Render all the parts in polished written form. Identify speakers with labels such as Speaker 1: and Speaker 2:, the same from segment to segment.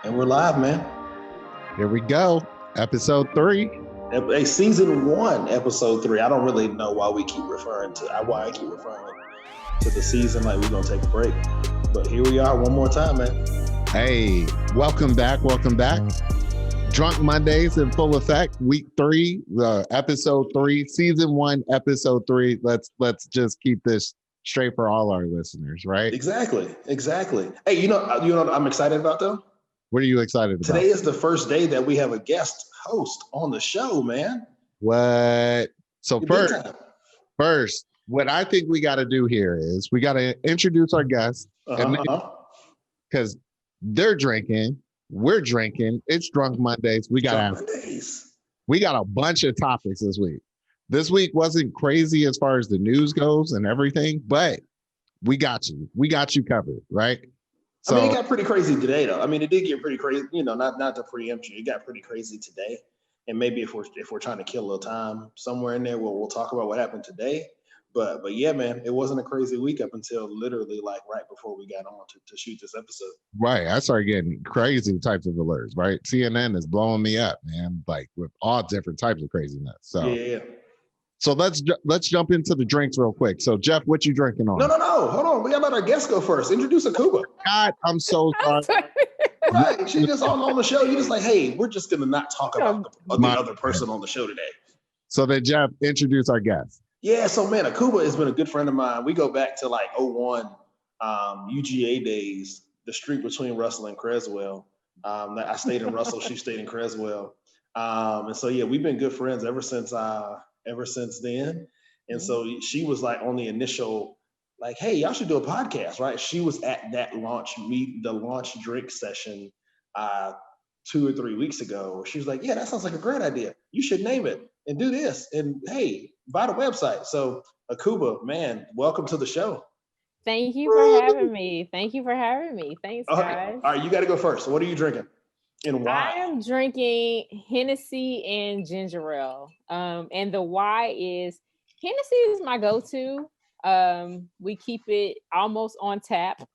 Speaker 1: And we're live, man.
Speaker 2: Here we go. Episode 3.
Speaker 1: Hey, season 1, episode 3. I don't really know why I keep referring to the season like we're gonna take a break. But here we are one more time, man.
Speaker 2: Hey, welcome back. Drunk Mondays in full effect. Week 3, episode 3, season 1, episode 3. Let's just keep this straight for all our listeners, right?
Speaker 1: Exactly. Hey, you know what I'm excited about though?
Speaker 2: What are you excited about?
Speaker 1: Today is the first day that we have a guest host on the show, man.
Speaker 2: What? So first, what I think we got to do here is we got to introduce our guests, because they're drinking, we're drinking. It's Drunk Mondays. We got a bunch of topics this week. This week wasn't crazy as far as the news goes and everything, but we got you. We got you covered, right?
Speaker 1: So, I mean, it got pretty crazy today, though. I mean, it did get pretty crazy. You know, not to preempt you, it got pretty crazy today. And maybe if we're trying to kill a little time somewhere in there, we'll talk about what happened today. But yeah, man, it wasn't a crazy week up until literally like right before we got on to shoot this episode.
Speaker 2: Right, I started getting crazy types of alerts. Right, CNN is blowing me up, man, like with all different types of craziness. So
Speaker 1: yeah.
Speaker 2: So let's jump into the drinks real quick. So Jeff, what you drinking on?
Speaker 1: No. Hold on. We gotta let our guests go first. Introduce Akuba.
Speaker 2: God, I'm so sorry.
Speaker 1: Right. She just on the show. You just like, hey, we're just gonna not talk about the other person on the show today.
Speaker 2: So then Jeff, introduce our guest.
Speaker 1: Yeah, so man, Akuba has been a good friend of mine. We go back to like 01 UGA days, the street between Russell and Creswell. I stayed in Russell, she stayed in Creswell. And so yeah, we've been good friends ever since then. And so she was like on the initial, like, hey, y'all should do a podcast, right? She was at that the launch drink session 2 or 3 weeks ago. She was like, yeah, that sounds like a great idea. You should name it and do this. And hey, buy the website. So Akuba, man, welcome to the show.
Speaker 3: Thank you for having me. Thanks, guys.
Speaker 1: All right, you got to go first. So what are you drinking? And why?
Speaker 3: I am drinking Hennessy and ginger ale. And the why is Hennessy is my go-to. We keep it almost on tap.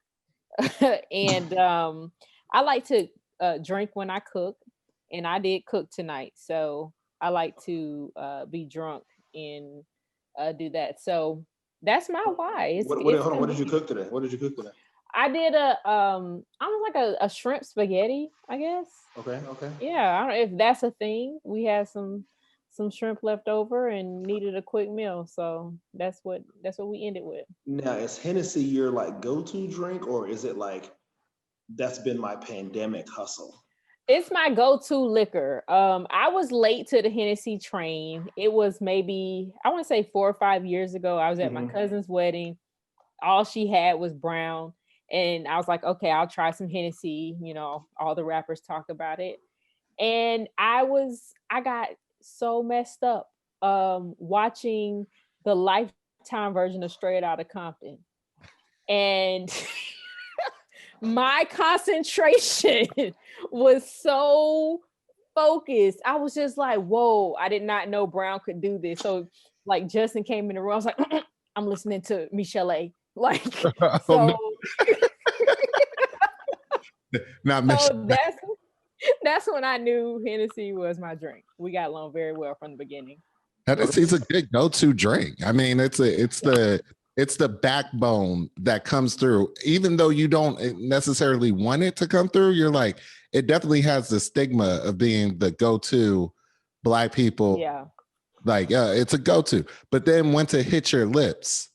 Speaker 3: And I like to drink when I cook. And I did cook tonight. So I like to be drunk and do that. So that's my why.
Speaker 1: Hold on. What did you cook today?
Speaker 3: I did a shrimp spaghetti, I guess.
Speaker 1: Okay.
Speaker 3: Yeah, I don't know if that's a thing. We had some shrimp left over and needed a quick meal, so that's what we ended with.
Speaker 1: Now, is Hennessy your like go-to drink, or is it like that's been my pandemic hustle?
Speaker 3: It's my go-to liquor. I was late to the Hennessy train. It was maybe, I want to say 4 or 5 years ago. I was at my cousin's wedding. All she had was brown. And I was like, okay, I'll try some Hennessy. You know, all the rappers talk about it. And I got so messed up watching the Lifetime version of Straight Outta Compton. And my concentration was so focused. I was just like, whoa, I did not know Brown could do this. So like Justin came in the room. I was like, I'm listening to Michelle A. Like, so,
Speaker 2: not
Speaker 3: so that's when I knew Hennessy was my drink. We got along very well from the beginning.
Speaker 2: Hennessy's a good go-to drink. I mean, it's the backbone that comes through. Even though you don't necessarily want it to come through, you're like, it definitely has the stigma of being the go-to Black people.
Speaker 3: Yeah.
Speaker 2: Like, it's a go-to. But then once it hits your lips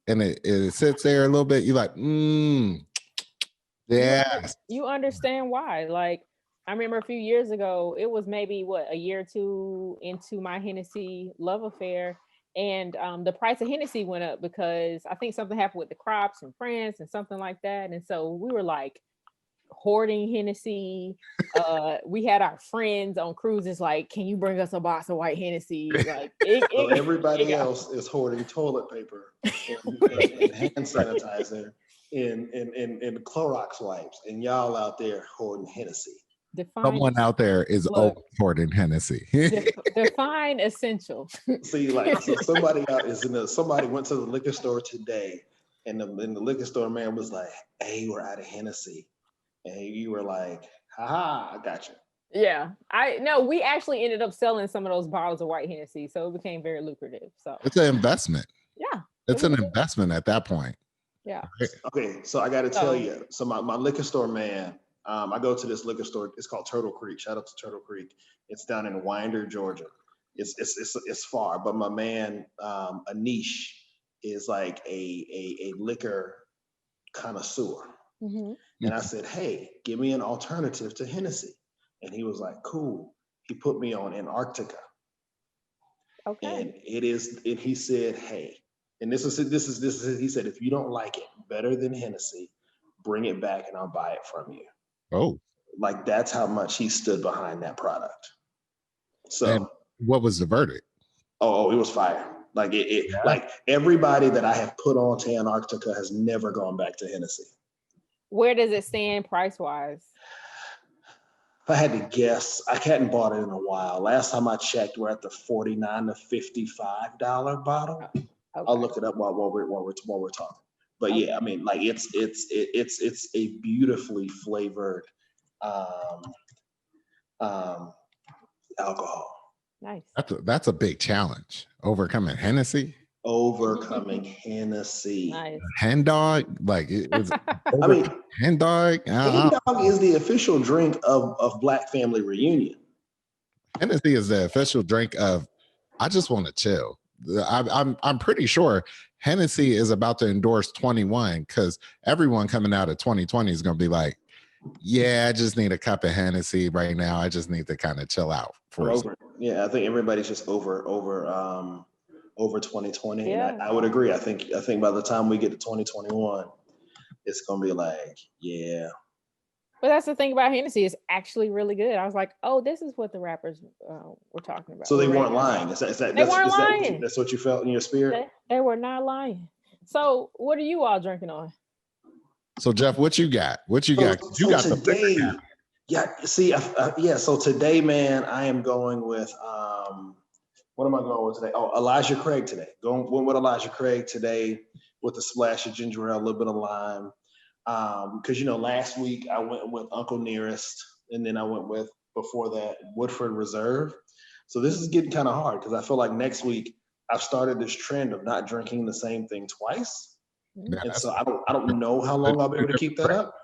Speaker 2: and it sits there a little bit, you're like, yeah.
Speaker 3: You understand why. Like, I remember a few years ago, it was maybe a year or two into my Hennessy love affair. And the price of Hennessy went up because I think something happened with the crops in France and something like that. And so we were like hoarding Hennessy. We had our friends on cruises like, can you bring us a box of white Hennessy? Like
Speaker 1: everybody else is hoarding toilet paper and hand sanitizer and Clorox wipes, and y'all out there hoarding Hennessy.
Speaker 2: Someone out there is hoarding Hennessy.
Speaker 3: Define essential.
Speaker 1: See, like, so somebody went to the liquor store today, and the liquor store man was like, hey, we're out of Hennessy. And you were like, Haha, I got you.
Speaker 3: Yeah, we actually ended up selling some of those bottles of white Hennessy, so it became very lucrative. So
Speaker 2: it's an investment.
Speaker 3: Yeah,
Speaker 2: it's an investment at that point.
Speaker 3: Yeah.
Speaker 1: Okay, so I got to tell you, so my liquor store man, I go to this liquor store. It's called Turtle Creek. Shout out to Turtle Creek. It's down in Winder, Georgia. It's far, but my man Anish is like a liquor connoisseur.
Speaker 3: Mm-hmm.
Speaker 1: And I said, hey, give me an alternative to Hennessy. And he was like, cool. He put me on Antarctica.
Speaker 3: Okay.
Speaker 1: And he said, hey, and this is he said, if you don't like it better than Hennessy, bring it back and I'll buy it from you.
Speaker 2: Oh.
Speaker 1: Like that's how much he stood behind that product. So
Speaker 2: and what was the verdict?
Speaker 1: Oh, it was fire. Like like everybody that I have put on to Antarctica has never gone back to Hennessy.
Speaker 3: Where does it stand price-wise?
Speaker 1: If I had to guess, I hadn't bought it in a while. Last time I checked, we're at the $49 to $55 bottle. Okay. I'll look it up while we're talking. But yeah, I mean, like it's a beautifully flavored alcohol.
Speaker 3: Nice.
Speaker 2: That's a big challenge. Overcoming Hennessy.
Speaker 3: Nice.
Speaker 2: Hen dog, like it's
Speaker 1: I mean,
Speaker 2: hen dog.
Speaker 1: Hen dog is the official drink of Black Family Reunion.
Speaker 2: Hennessy is the official drink of I just want to chill. I'm pretty sure Hennessy is about to endorse 21 because everyone coming out of 2020 is going to be like, yeah, I just need a cup of Hennessy right now. I just need to kind of chill out
Speaker 1: Yeah, I think everybody's just over 2020. Yeah. And I would agree. I think by the time we get to 2021, it's gonna be like, yeah.
Speaker 3: But that's the thing about Hennessy, it's actually really good. I was like, oh, this is what the rappers were talking about.
Speaker 1: So they weren't lying. They weren't lying. That's what you felt in your spirit?
Speaker 3: They were not lying. So what are you all drinking on?
Speaker 2: So Jeff, what you got? You got
Speaker 1: today, so today, man, I am going with what am I going with today? Oh, Elijah Craig today. Going with Elijah Craig today with a splash of ginger ale, a little bit of lime. Because last week I went with Uncle Nearest, and then I went with before that Woodford Reserve. So this is getting kind of hard because I feel like next week I've started this trend of not drinking the same thing twice. Yeah, and so I don't know how long I'll be able to keep that up.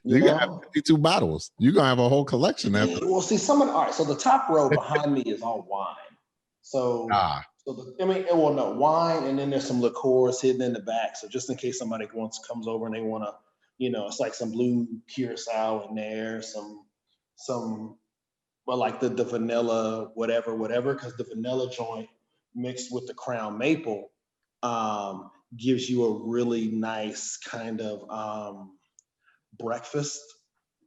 Speaker 2: You got have 52 bottles. You're gonna have a whole collection.
Speaker 1: Well, see, so the top row behind me is all wine. So wine, and then there's some liqueurs hidden in the back. So just in case somebody comes over and they want to, it's like some blue curacao in there, like the vanilla, whatever, because the vanilla joint mixed with the Crown Maple gives you a really nice kind of breakfast.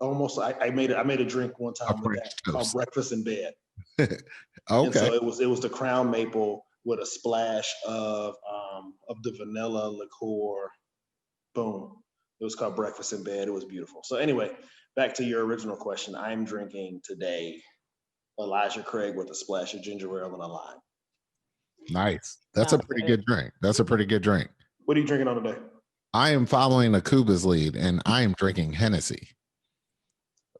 Speaker 1: Almost, I made a drink one time with that called Breakfast in Bed.
Speaker 2: Okay.
Speaker 1: And so it was the Crown Maple with a splash of the vanilla liqueur. Boom. It was called Breakfast in Bed. It was beautiful. So anyway, back to your original question. I'm drinking today Elijah Craig with a splash of ginger ale and a lime.
Speaker 2: Nice. That's a pretty good drink.
Speaker 1: What are you drinking on today?
Speaker 2: I am following Akuba's lead, and I am drinking Hennessy.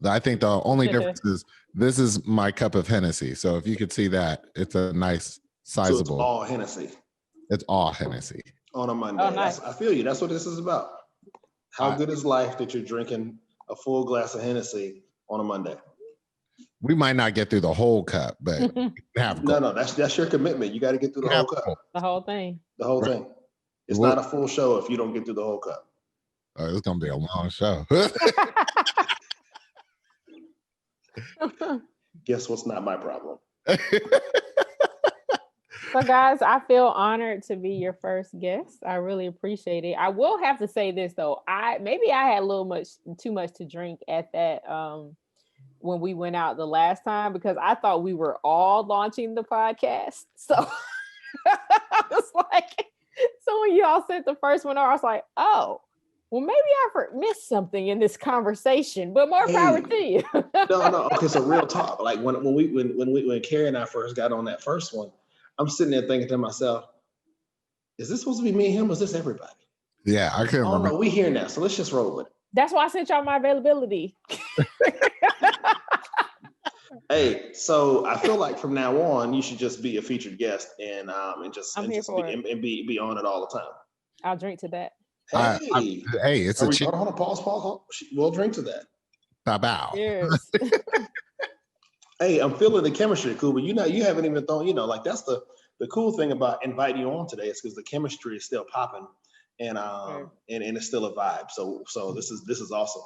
Speaker 2: I think the only difference is this is my cup of Hennessy. So if you could see that, it's a nice, sizable. So
Speaker 1: it's all Hennessy.
Speaker 2: It's all Hennessy.
Speaker 1: On a Monday. Oh, nice. I feel you. That's what this is about. How good is life that you're drinking a full glass of Hennessy on a Monday?
Speaker 2: We might not get through the whole cup, but have
Speaker 1: no, that's your commitment. You got to get through the whole cup.
Speaker 3: The whole thing.
Speaker 1: The whole thing. It's not a full show if you don't get through the whole cup.
Speaker 2: Oh, it's gonna be a long show.
Speaker 1: Guess what's not my problem?
Speaker 3: So guys, I feel honored to be your first guest. I really appreciate it. I will have to say this though. Maybe I had a little too much to drink at that when we went out the last time, because I thought we were all launching the podcast. So I was like, so when y'all sent the first one over, I was like, oh, well, maybe I missed something in this conversation, but more power to you.
Speaker 1: No. Okay, so real talk. Like when Carrie and I first got on that first one, I'm sitting there thinking to myself, is this supposed to be me and him, or is this everybody?
Speaker 2: Yeah, I can't remember.
Speaker 1: No, we here now, so let's just roll with it.
Speaker 3: That's why I sent y'all my availability.
Speaker 1: Hey, so I feel like from now on, you should just be a featured guest and be on it all the time.
Speaker 3: I'll drink to that.
Speaker 2: Hey, it's a cheap.
Speaker 1: Hold on, pause. We'll drink to that.
Speaker 2: Bow.
Speaker 3: Cheers.
Speaker 1: Hey, I'm feeling the chemistry, Akuba. You haven't even thrown, like that's the cool thing about inviting you on today is because the chemistry is still popping and it's still a vibe. So this is awesome.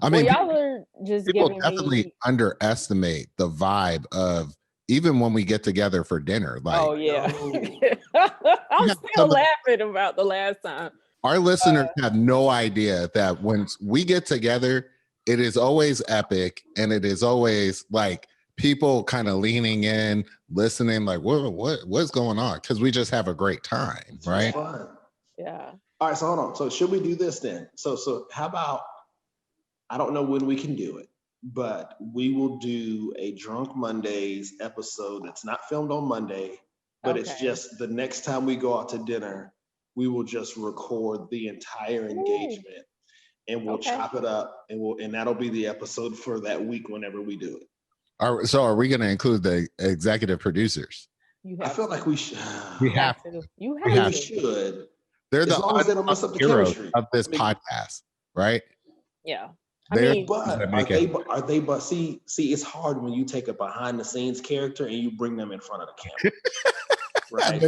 Speaker 2: I mean,
Speaker 3: y'all are just
Speaker 2: people definitely underestimate the vibe of even when we get together for dinner. Like,
Speaker 3: oh yeah, I'm still laughing about the last time.
Speaker 2: Our listeners have no idea that when we get together, it is always epic, and it is always like people kind of leaning in, listening, like what's going on? Because we just have a great time, right?
Speaker 3: Yeah.
Speaker 1: All right, so hold on. So should we do this then? So how about? I don't know when we can do it, but we will do a Drunk Mondays episode that's not filmed on Monday, but it's just the next time we go out to dinner, we will just record the entire engagement and we'll chop it up and that'll be the episode for that week whenever we do it.
Speaker 2: So are we going to include the executive producers?
Speaker 1: I feel like we should.
Speaker 2: We have to.
Speaker 1: We should.
Speaker 2: They're
Speaker 1: as long as they don't mess up the chemistry
Speaker 2: of this podcast, right?
Speaker 3: Yeah.
Speaker 1: Are they? But see, it's hard when you take a behind the scenes character and you bring them in front of the camera.
Speaker 3: Right.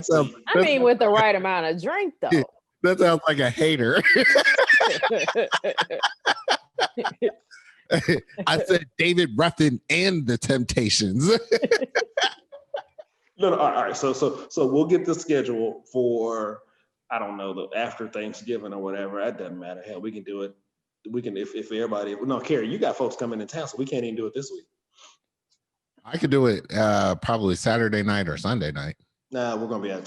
Speaker 3: With the right amount of drink, though.
Speaker 2: That sounds like a hater. I said David Ruffin and the Temptations.
Speaker 1: No, all right. So we'll get the schedule for, I don't know, after Thanksgiving or whatever. That doesn't matter. Hell, we can do it. We can if everybody. No, Carrie, you got folks coming in town, so we can't even do it this week.
Speaker 2: I could do it probably Saturday night or Sunday night.
Speaker 1: Nah, we're gonna be. I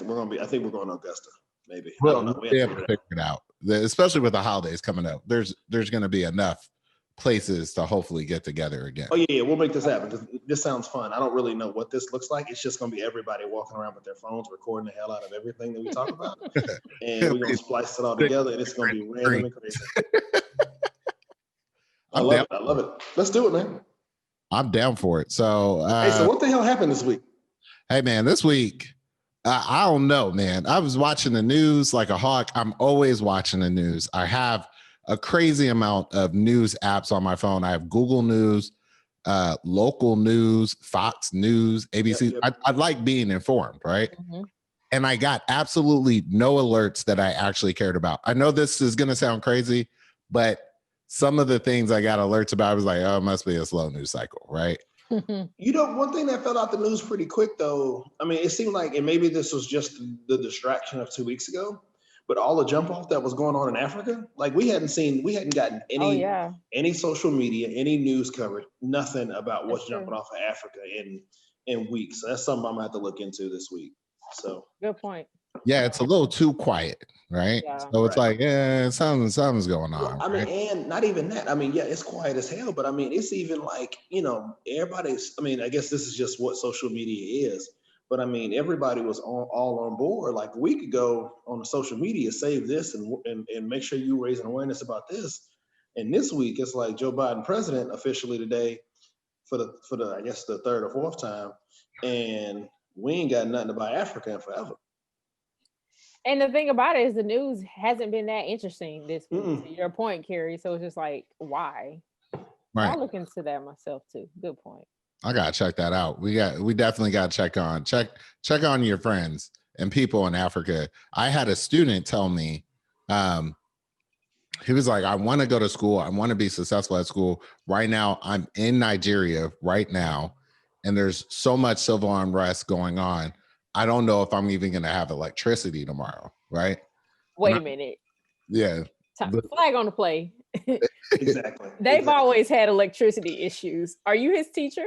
Speaker 1: think we're going to Augusta. Maybe.
Speaker 2: Well, I don't know. We have to figure it out. Especially with the holidays coming up, there's going to be enough places to hopefully get together again.
Speaker 1: Oh yeah, we'll make this happen because this sounds fun. I don't really know what this looks like. It's just going to be everybody walking around with their phones, recording the hell out of everything that we talk about, and we're going to splice it all together, and it's going to be random and crazy. I love it. Let's do it, man.
Speaker 2: I'm down for it. So,
Speaker 1: so what the hell happened this week?
Speaker 2: Hey, man, this week, I don't know, man. I was watching the news like a hawk. I'm always watching the news. I have a crazy amount of news apps on my phone. I have Google News, local news, Fox News, ABC. Yep. I like being informed, right? Mm-hmm. And I got absolutely no alerts that I actually cared about. I know this is going to sound crazy, but some of the things I got alerts about, I was like, oh, it must be a slow news cycle, right?
Speaker 1: One thing that fell out the news pretty quick, though, I mean, it seemed like, and maybe this was just the distraction of 2 weeks ago, but all the jump off that was going on in Africa, like we hadn't gotten any social media, any news coverage, nothing about what's jumping off of Africa in weeks. So that's something I'm gonna have to look into this week. So
Speaker 3: good point.
Speaker 2: Yeah, it's a little too quiet, right? Yeah. So it's like, something's going on.
Speaker 1: Well, I mean, and not even that. I mean, yeah, it's quiet as hell, but I mean, it's even like, everybody's, I mean, I guess this is just what social media is. But I mean, everybody was all on board like a week ago on the social media, save this and make sure you raising awareness about this. And this week, it's like Joe Biden president officially today for the I guess the third or fourth time. And we ain't got nothing about Africa in forever.
Speaker 3: And the thing about it is the news hasn't been that interesting this week, to your point, Carrie. So it's just like, why?
Speaker 2: Right.
Speaker 3: I'll look into that myself too. Good point.
Speaker 2: I gotta check that out. We definitely gotta check on your friends and people in Africa. I had a student tell me, he was like, I want to go to school. I want to be successful at school. Right now, I'm in Nigeria right now, and there's so much civil unrest going on. I don't know if I'm even going to have electricity tomorrow, right?
Speaker 3: Wait a minute.
Speaker 2: Yeah.
Speaker 3: Flag on the play.
Speaker 1: Exactly.
Speaker 3: They've always had electricity issues. Are you his teacher?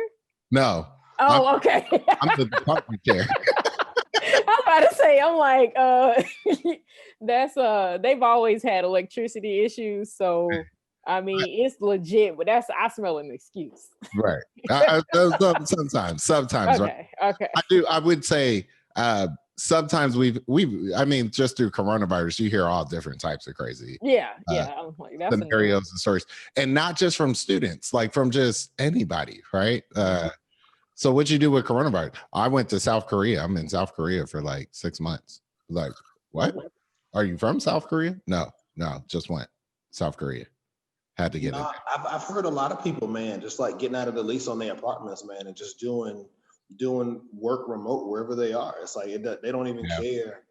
Speaker 2: No.
Speaker 3: Oh, okay.
Speaker 2: I'm the department chair.
Speaker 3: I was about to say, I'm like, they've always had electricity issues. So, I mean, it's legit, but I smell an excuse.
Speaker 2: Right. Sometimes,
Speaker 3: okay,
Speaker 2: right?
Speaker 3: Okay.
Speaker 2: I would say sometimes I mean, just through coronavirus, you hear all different types of crazy
Speaker 3: I'm like, that's
Speaker 2: scenarios and stories, and not just from students, like from just anybody, right? So what'd you do with coronavirus? I went to South Korea. I'm in South Korea for like 6 months. Like, what? Are you from South Korea? No, just went South Korea. Had to get it.
Speaker 1: I've heard a lot of people, man, just like getting out of the lease on their apartments, man, and just doing work remote wherever they are. It's like they don't even care.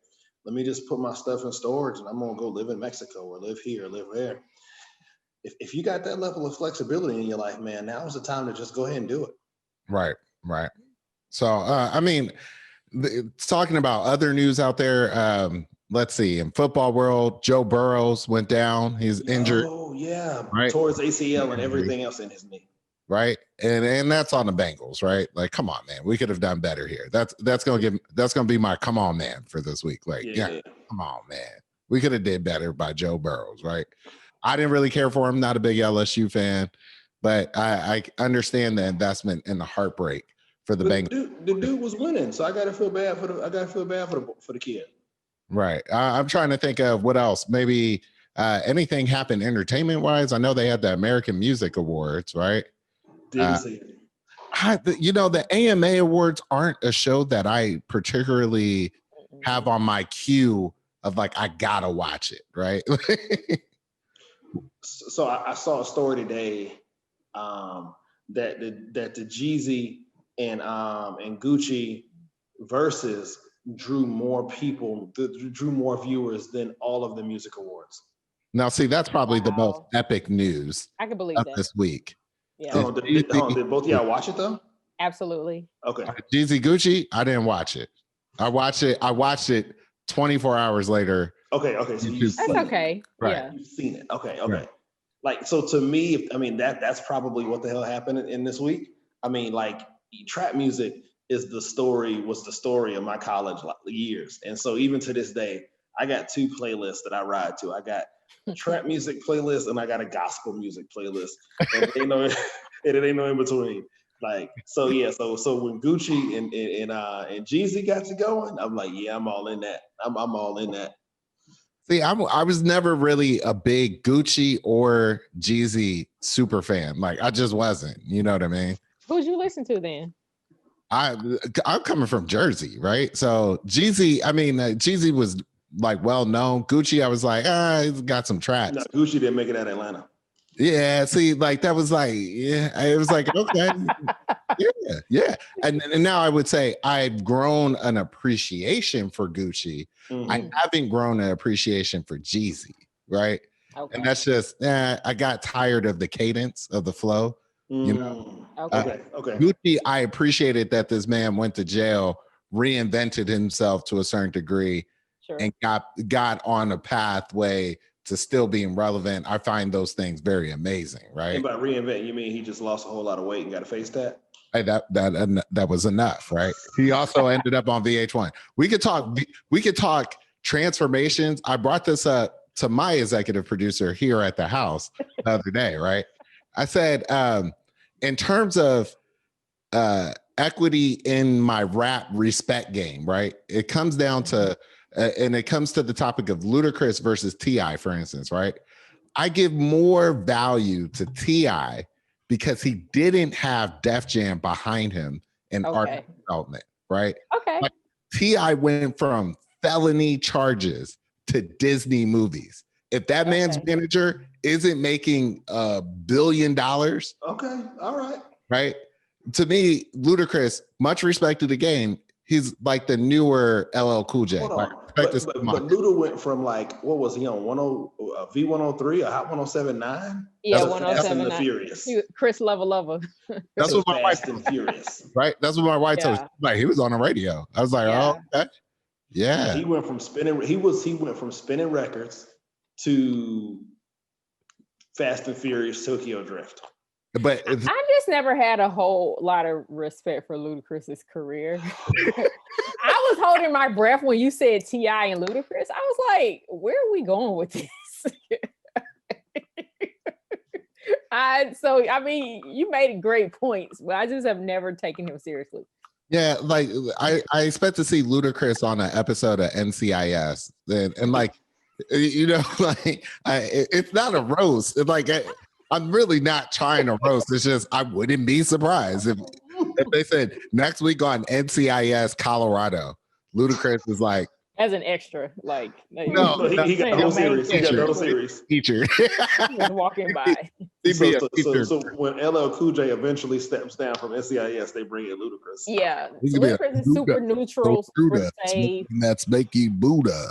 Speaker 1: Let me just put my stuff in storage and I'm gonna go live in Mexico or live here, live there. If you got that level of flexibility in your life, man, now is the time to just go ahead and do it.
Speaker 2: Right. So, I mean, talking about other news out there, let's see. In football world, Joe Burrows went down. He's injured.
Speaker 1: Oh, yeah.
Speaker 2: Right?
Speaker 1: Towards ACL and everything else in his knee.
Speaker 2: Right. And that's on the Bengals, right? Like, come on, man. We could have done better here. That's gonna be my come on, man, for this week. Like, yeah come on, man. We could have did better by Joe Burrows, right? I didn't really care for him, not a big LSU fan, but I understand the investment and the heartbreak for the Bengals.
Speaker 1: The dude was winning, so I gotta feel bad for the kid.
Speaker 2: Right. I'm trying to think of what else. Maybe anything happened entertainment wise. I know they had the American Music Awards, right?
Speaker 1: Didn't see it.
Speaker 2: The AMA Awards aren't a show that I particularly have on my queue of like, I gotta watch it, right?
Speaker 1: So I saw a story today that the Jeezy and Gucci versus drew more viewers than all of the music awards.
Speaker 2: Now, see, that's probably the most epic news
Speaker 3: I can believe that
Speaker 2: this week.
Speaker 3: Yeah.
Speaker 1: Did both of y'all watch it though?
Speaker 3: Absolutely.
Speaker 1: Okay.
Speaker 2: Jeezy Gucci, I didn't watch it. I watched it 24 hours later.
Speaker 1: Okay. So
Speaker 3: that's okay.
Speaker 2: Right.
Speaker 3: Yeah.
Speaker 1: You've seen it. Okay.
Speaker 2: Right.
Speaker 1: Like, so to me, that's probably what the hell happened in this week. I mean, like, trap music was the story of my college years. And so even to this day, I got two playlists that I ride to. I got trap music playlist and I got a gospel music playlist. And it ain't no in between. Like, so yeah, so when Gucci and Jeezy got to going, I'm like, yeah, I'm all in that. I'm all in that.
Speaker 2: See, I was never really a big Gucci or Jeezy super fan. Like, I just wasn't. You know what I mean?
Speaker 3: Who'd you listen to then?
Speaker 2: I'm coming from Jersey, right? So Jeezy, Jeezy was like well known. Gucci, I was like, he's got some tracks.
Speaker 1: No, Gucci didn't make it out of Atlanta.
Speaker 2: Yeah, see, like that was like, it was like, okay, yeah. And now I would say I've grown an appreciation for Gucci. Mm-hmm. I haven't grown an appreciation for Jeezy, right? Okay. And that's just, I got tired of the cadence of the flow. You know,
Speaker 1: okay.
Speaker 2: Gucci, I appreciated that this man went to jail, reinvented himself to a certain degree, and got on a pathway to still being relevant. I find those things very amazing, right?
Speaker 1: And by reinvent, you mean he just lost a whole lot of weight and got a face tat?
Speaker 2: Hey, that was enough, right? He also ended up on VH1. We could talk transformations. I brought this up to my executive producer here at the house the other day, right? I said, in terms of equity in my rap respect game, right? It comes down to, and it comes to the topic of Ludacris versus T.I., for instance, right? I give more value to T.I. because he didn't have Def Jam behind him in art development, right?
Speaker 3: Okay.
Speaker 2: Like, T.I. went from felony charges to Disney movies. If that man's manager isn't making $1 billion,
Speaker 1: okay, all right,
Speaker 2: right? To me, Ludacris, much respect to the game. He's like the newer LL Cool J.
Speaker 1: Hold on. But Luda went from like, what was he on? V103, a Hot 107.9?
Speaker 3: Yeah,
Speaker 1: 107.9. Furious.
Speaker 3: Chris Lover.
Speaker 2: That's what my wife
Speaker 1: and Furious.
Speaker 2: Right? That's what my wife told me. Like, he was on the radio. I was like, oh, okay. Yeah.
Speaker 1: He went from spinning records to Fast and Furious Tokyo Drift.
Speaker 2: But
Speaker 3: I just never had a whole lot of respect for Ludacris's career. I was holding my breath when you said T.I. and Ludacris. I was like, where are we going with this? You made great points, but I just have never taken him seriously.
Speaker 2: Yeah, like I expect to see Ludacris on an episode of NCIS, and like, you know, like it's not a roast. It's like I'm really not trying to roast. It's just I wouldn't be surprised if they said next week on NCIS Colorado, Ludacris is like
Speaker 3: as an extra, like
Speaker 1: no, he got the whole series. He got the whole series.
Speaker 2: Feature.
Speaker 3: Just walking by.
Speaker 1: So when LL Cool J eventually steps down from NCIS, they bring in Ludacris.
Speaker 3: Yeah, Ludacris is super neutral, super safe.
Speaker 2: That's making Buddha.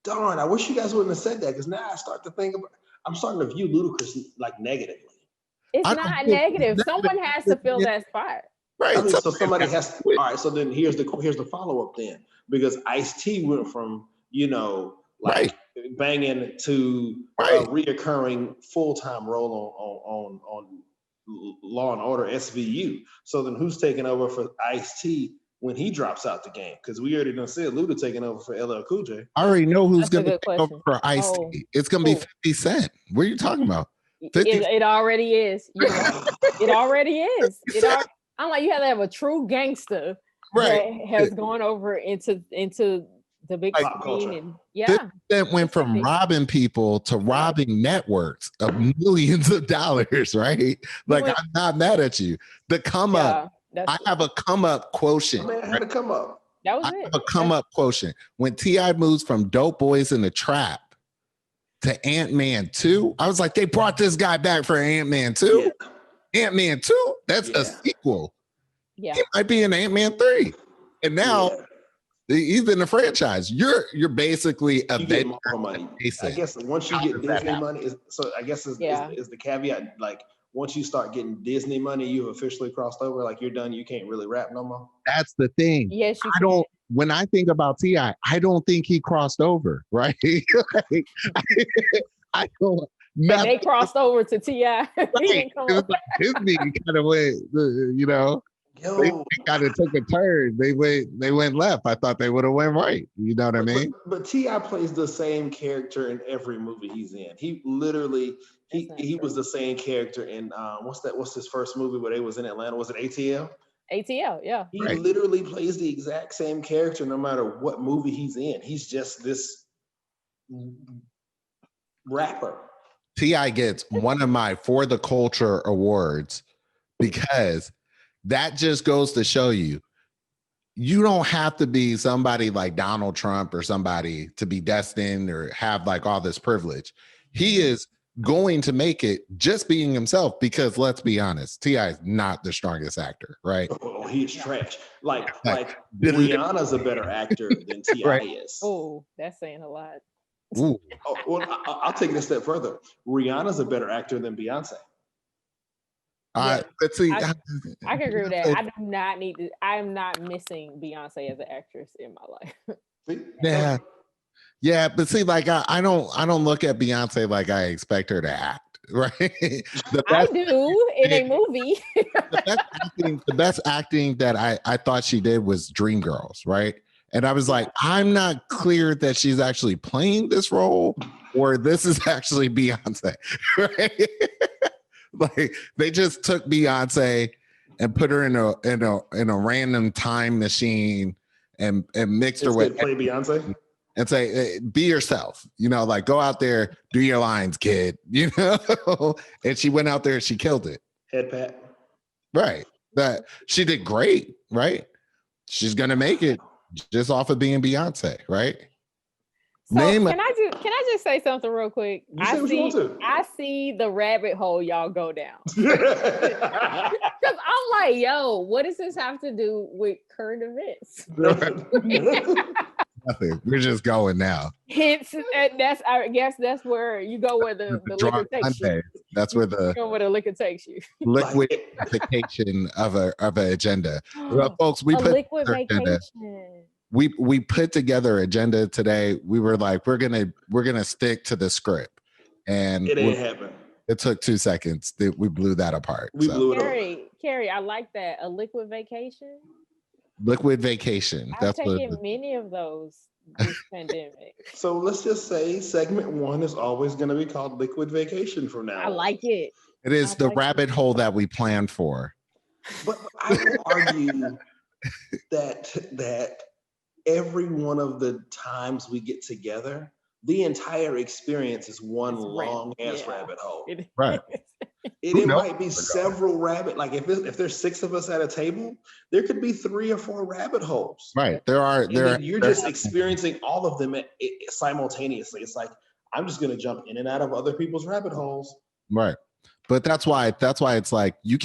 Speaker 1: Darn, I wish you guys wouldn't have said that, because now I start to think about. I'm starting to view Ludacris like negatively.
Speaker 3: It's not negative. Someone has to fill that spot.
Speaker 1: Right. I mean, so somebody has to. All right. So then here's the follow up then, because Ice-T went from banging to a reoccurring full time role on Law and Order SVU. So then who's taking over for Ice-T when he drops out the game? Because we already done said Luda taking over for LL Cool J.
Speaker 2: I already know who's going to take over for Ice-T. Oh. It's going to be 50 Cent. What are you talking about?
Speaker 3: It already is. It already is. I'm like, you have to have a true gangster that has gone over into the big screen. And
Speaker 2: that went from robbing people to robbing networks of millions of dollars, right? Like, I'm not mad at you. The come up. I have a come up quotient.
Speaker 1: Man, I had to come up.
Speaker 3: That was
Speaker 2: I have a come up quotient. When T.I. moves from Dope Boys in the Trap to Ant-Man 2, I was like, they brought this guy back for Ant-Man 2? Yeah. Ant-Man 2? That's a sequel.
Speaker 3: Yeah.
Speaker 2: It might be an Ant-Man 3. And now he's in the franchise. You're basically a
Speaker 1: get more money. I guess once you get Disney money, is the caveat, like once you start getting Disney money, you've officially crossed over. Like you're done. You can't really rap no more.
Speaker 2: That's the thing.
Speaker 3: Yes, you can.
Speaker 2: When I think about T.I., I don't think he crossed over, right? I don't.
Speaker 3: They crossed over to T.I.
Speaker 2: It was like Disney kind of way, you know. They kind of took a turn. They went left. I thought they would have went right. You know what I mean?
Speaker 1: But T.I. plays the same character in every movie he's in. He literally he was the same character in what's his first movie where they was in Atlanta? Was it ATL?
Speaker 3: ATL, yeah.
Speaker 1: He literally plays the exact same character no matter what movie he's in. He's just this rapper.
Speaker 2: T.I. gets one of my For the Culture awards because that just goes to show you don't have to be somebody like Donald Trump or somebody to be destined or have like all this privilege. He is going to make it just being himself, because let's be honest, T.I. is not the strongest actor, right?
Speaker 1: Oh, he's trash. Like Rihanna's a better actor than T.I. is.
Speaker 3: Oh, that's saying a lot.
Speaker 2: Ooh.
Speaker 1: I'll take it a step further. Rihanna's a better actor than Beyonce.
Speaker 2: Let's see.
Speaker 3: I can agree with that. I do not need to. I am not missing Beyonce as an actress in my life.
Speaker 2: Yeah, but see, like I don't look at Beyonce like I expect her to act, right?
Speaker 3: I do in a movie.
Speaker 2: the best acting that I thought she did was Dreamgirls, right? And I was like, I'm not clear that she's actually playing this role or this is actually Beyonce, right? Like they just took Beyonce and put her in a random time machine and mixed her with
Speaker 1: play Beyonce
Speaker 2: and say, hey, be yourself, you know, like go out there, do your lines, kid, you know. And she went out there and she killed it.
Speaker 1: Head pat.
Speaker 2: Right. That she did great, right? She's gonna make it just off of being Beyonce, right?
Speaker 3: So can I just say something real quick? I see the rabbit hole y'all go down. Because I'm like, yo, what does this have to do with current events?
Speaker 2: Nothing. We're just going now.
Speaker 3: Hence, and I guess that's where you go where the liquor takes you.
Speaker 2: That's where the
Speaker 3: liquor takes you.
Speaker 2: Liquidification of an agenda. Well, folks, we put
Speaker 3: liquid vacation.
Speaker 2: We put together agenda today. We were like, we're gonna stick to the script, and
Speaker 1: it ain't happen.
Speaker 2: It took 2 seconds. We blew that apart.
Speaker 1: Blew it up.
Speaker 3: Carrie, I like that. A liquid vacation.
Speaker 2: Liquid vacation.
Speaker 3: I've taken many of those this pandemic.
Speaker 1: So let's just say segment 1 is always going to be called Liquid Vacation from now on.
Speaker 3: I like it.
Speaker 2: It is the rabbit hole that we planned for.
Speaker 1: But I will argue that every one of the times we get together, the entire experience is one long ass rabbit hole.
Speaker 2: Right.
Speaker 1: It might be several like if there's 6 of us at a table, there could be 3 or 4 rabbit holes.
Speaker 2: Right.
Speaker 1: You're just experiencing all of them simultaneously. It's like, I'm just going to jump in and out of other people's rabbit holes.
Speaker 2: Right. But that's why it's like, you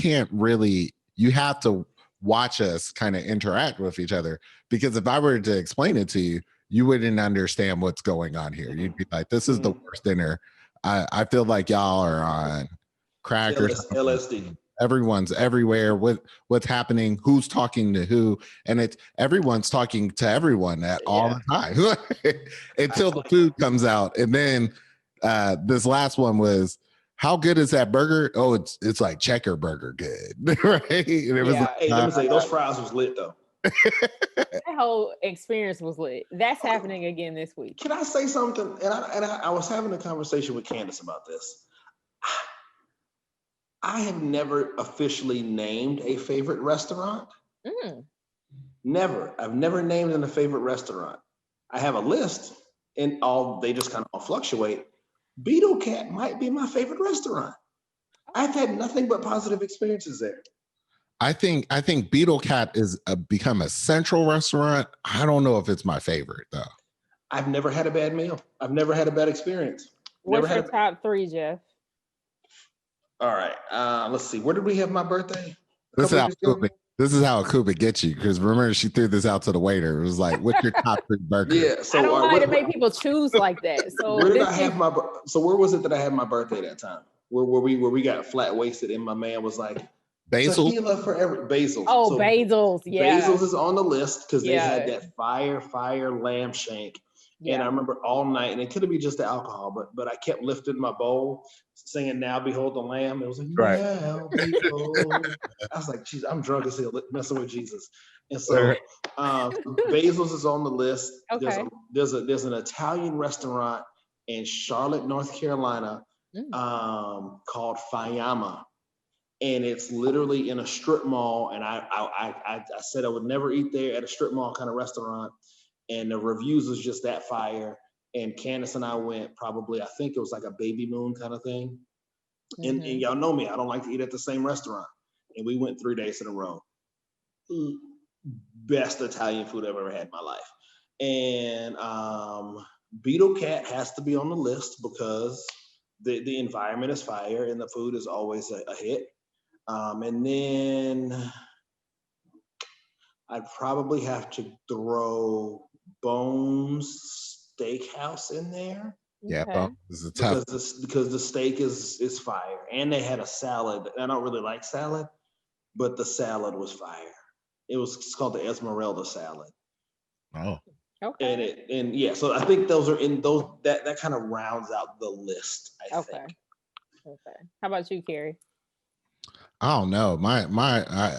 Speaker 2: have to watch us kind of interact with each other, because if I were to explain it to you, you wouldn't understand what's going on here. You'd be like, this is the worst dinner. I feel like y'all are on crack or
Speaker 1: LSD.
Speaker 2: Everyone's everywhere. What's happening? Who's talking to who? And everyone's talking to everyone at all the time until the food comes out. And then this last one was, how good is that burger? Oh, it's like Checker Burger good, right? And it was like,
Speaker 1: hey, let me say, those fries was lit though.
Speaker 3: That whole experience was lit. That's happening again this week.
Speaker 1: Can I say something? And I was having a conversation with Candace about this. I have never officially named a favorite restaurant. Never. I've never named a favorite restaurant. I have a list, and they just kind of fluctuate. Beetle Cat might be my favorite restaurant. I've had nothing but positive experiences there.
Speaker 2: I think Beetle Cat is become a central restaurant. I don't know if it's my favorite though.
Speaker 1: I've never had a bad meal. I've never had a bad experience.
Speaker 3: What's your top 3, Jeff?
Speaker 1: All right. Let's see. Where did we have my birthday?
Speaker 2: This is how Akuba gets you, because remember, she threw this out to the waiter. It was like, what's your top 3 burger?
Speaker 1: Yeah. So
Speaker 3: I don't like to make people choose like that. So
Speaker 1: where did I have where was it that I had my birthday that time? Where we got flat waisted and my man was like,
Speaker 2: Basil?
Speaker 1: Tequila for every Basil.
Speaker 3: Oh, so Basil's, yeah.
Speaker 1: Basil's is on the list because they had that fire lamb shank. Yeah. And I remember all night, and it could have been just the alcohol, but I kept lifting my bowl, singing "Now Behold the Lamb." It was like, "Now behold." I was like, "Geez, I'm drunk as hell, messing with Jesus." And so, Basil's is on the list.
Speaker 3: Okay.
Speaker 1: There's an Italian restaurant in Charlotte, North Carolina, called Fayama, and it's literally in a strip mall. And I said I would never eat there at a strip mall kind of restaurant. And the reviews was just that fire. And Candace and I went probably, I think it was like a baby moon kind of thing. And y'all know me, I don't like to eat at the same restaurant. And we went 3 days in a row. Best Italian food I've ever had in my life. And Beetle Cat has to be on the list because the environment is fire and the food is always a hit. And then I'd probably have to throw Bones Steakhouse in there.
Speaker 2: Yeah, Bones is a tough
Speaker 1: because the steak is fire, and they had a salad. I don't really like salad, but the salad was fire. It's called the Esmeralda salad.
Speaker 2: Oh,
Speaker 3: okay.
Speaker 1: And so I think those are in those that kind of rounds out the list. I think.
Speaker 3: Okay. How about you, Carrie?
Speaker 2: I don't know.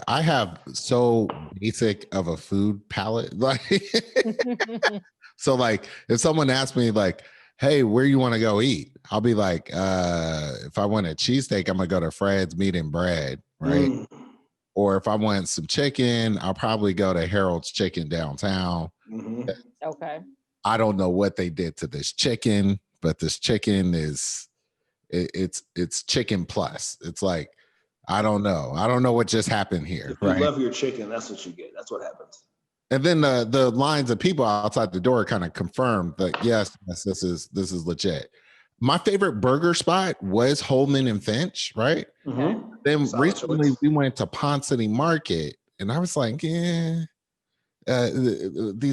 Speaker 2: I have so basic of a food palate. Like, so like if someone asks me like, hey, where you want to go eat? I'll be like, if I want a cheesesteak, I'm gonna go to Fred's Meat and Bread, right? Or if I want some chicken, I'll probably go to Harold's Chicken downtown.
Speaker 3: Okay.
Speaker 2: I don't know what they did to this chicken, but this chicken is it's chicken plus. It's like, I don't know what just happened here.
Speaker 1: If you love your chicken, that's what you get. That's what happens.
Speaker 2: And then the lines of people outside the door kind of confirmed that yes, this is legit. My favorite burger spot was Holman and Finch, right? Then solid recently choice. We went to Pond City Market, and I was like, these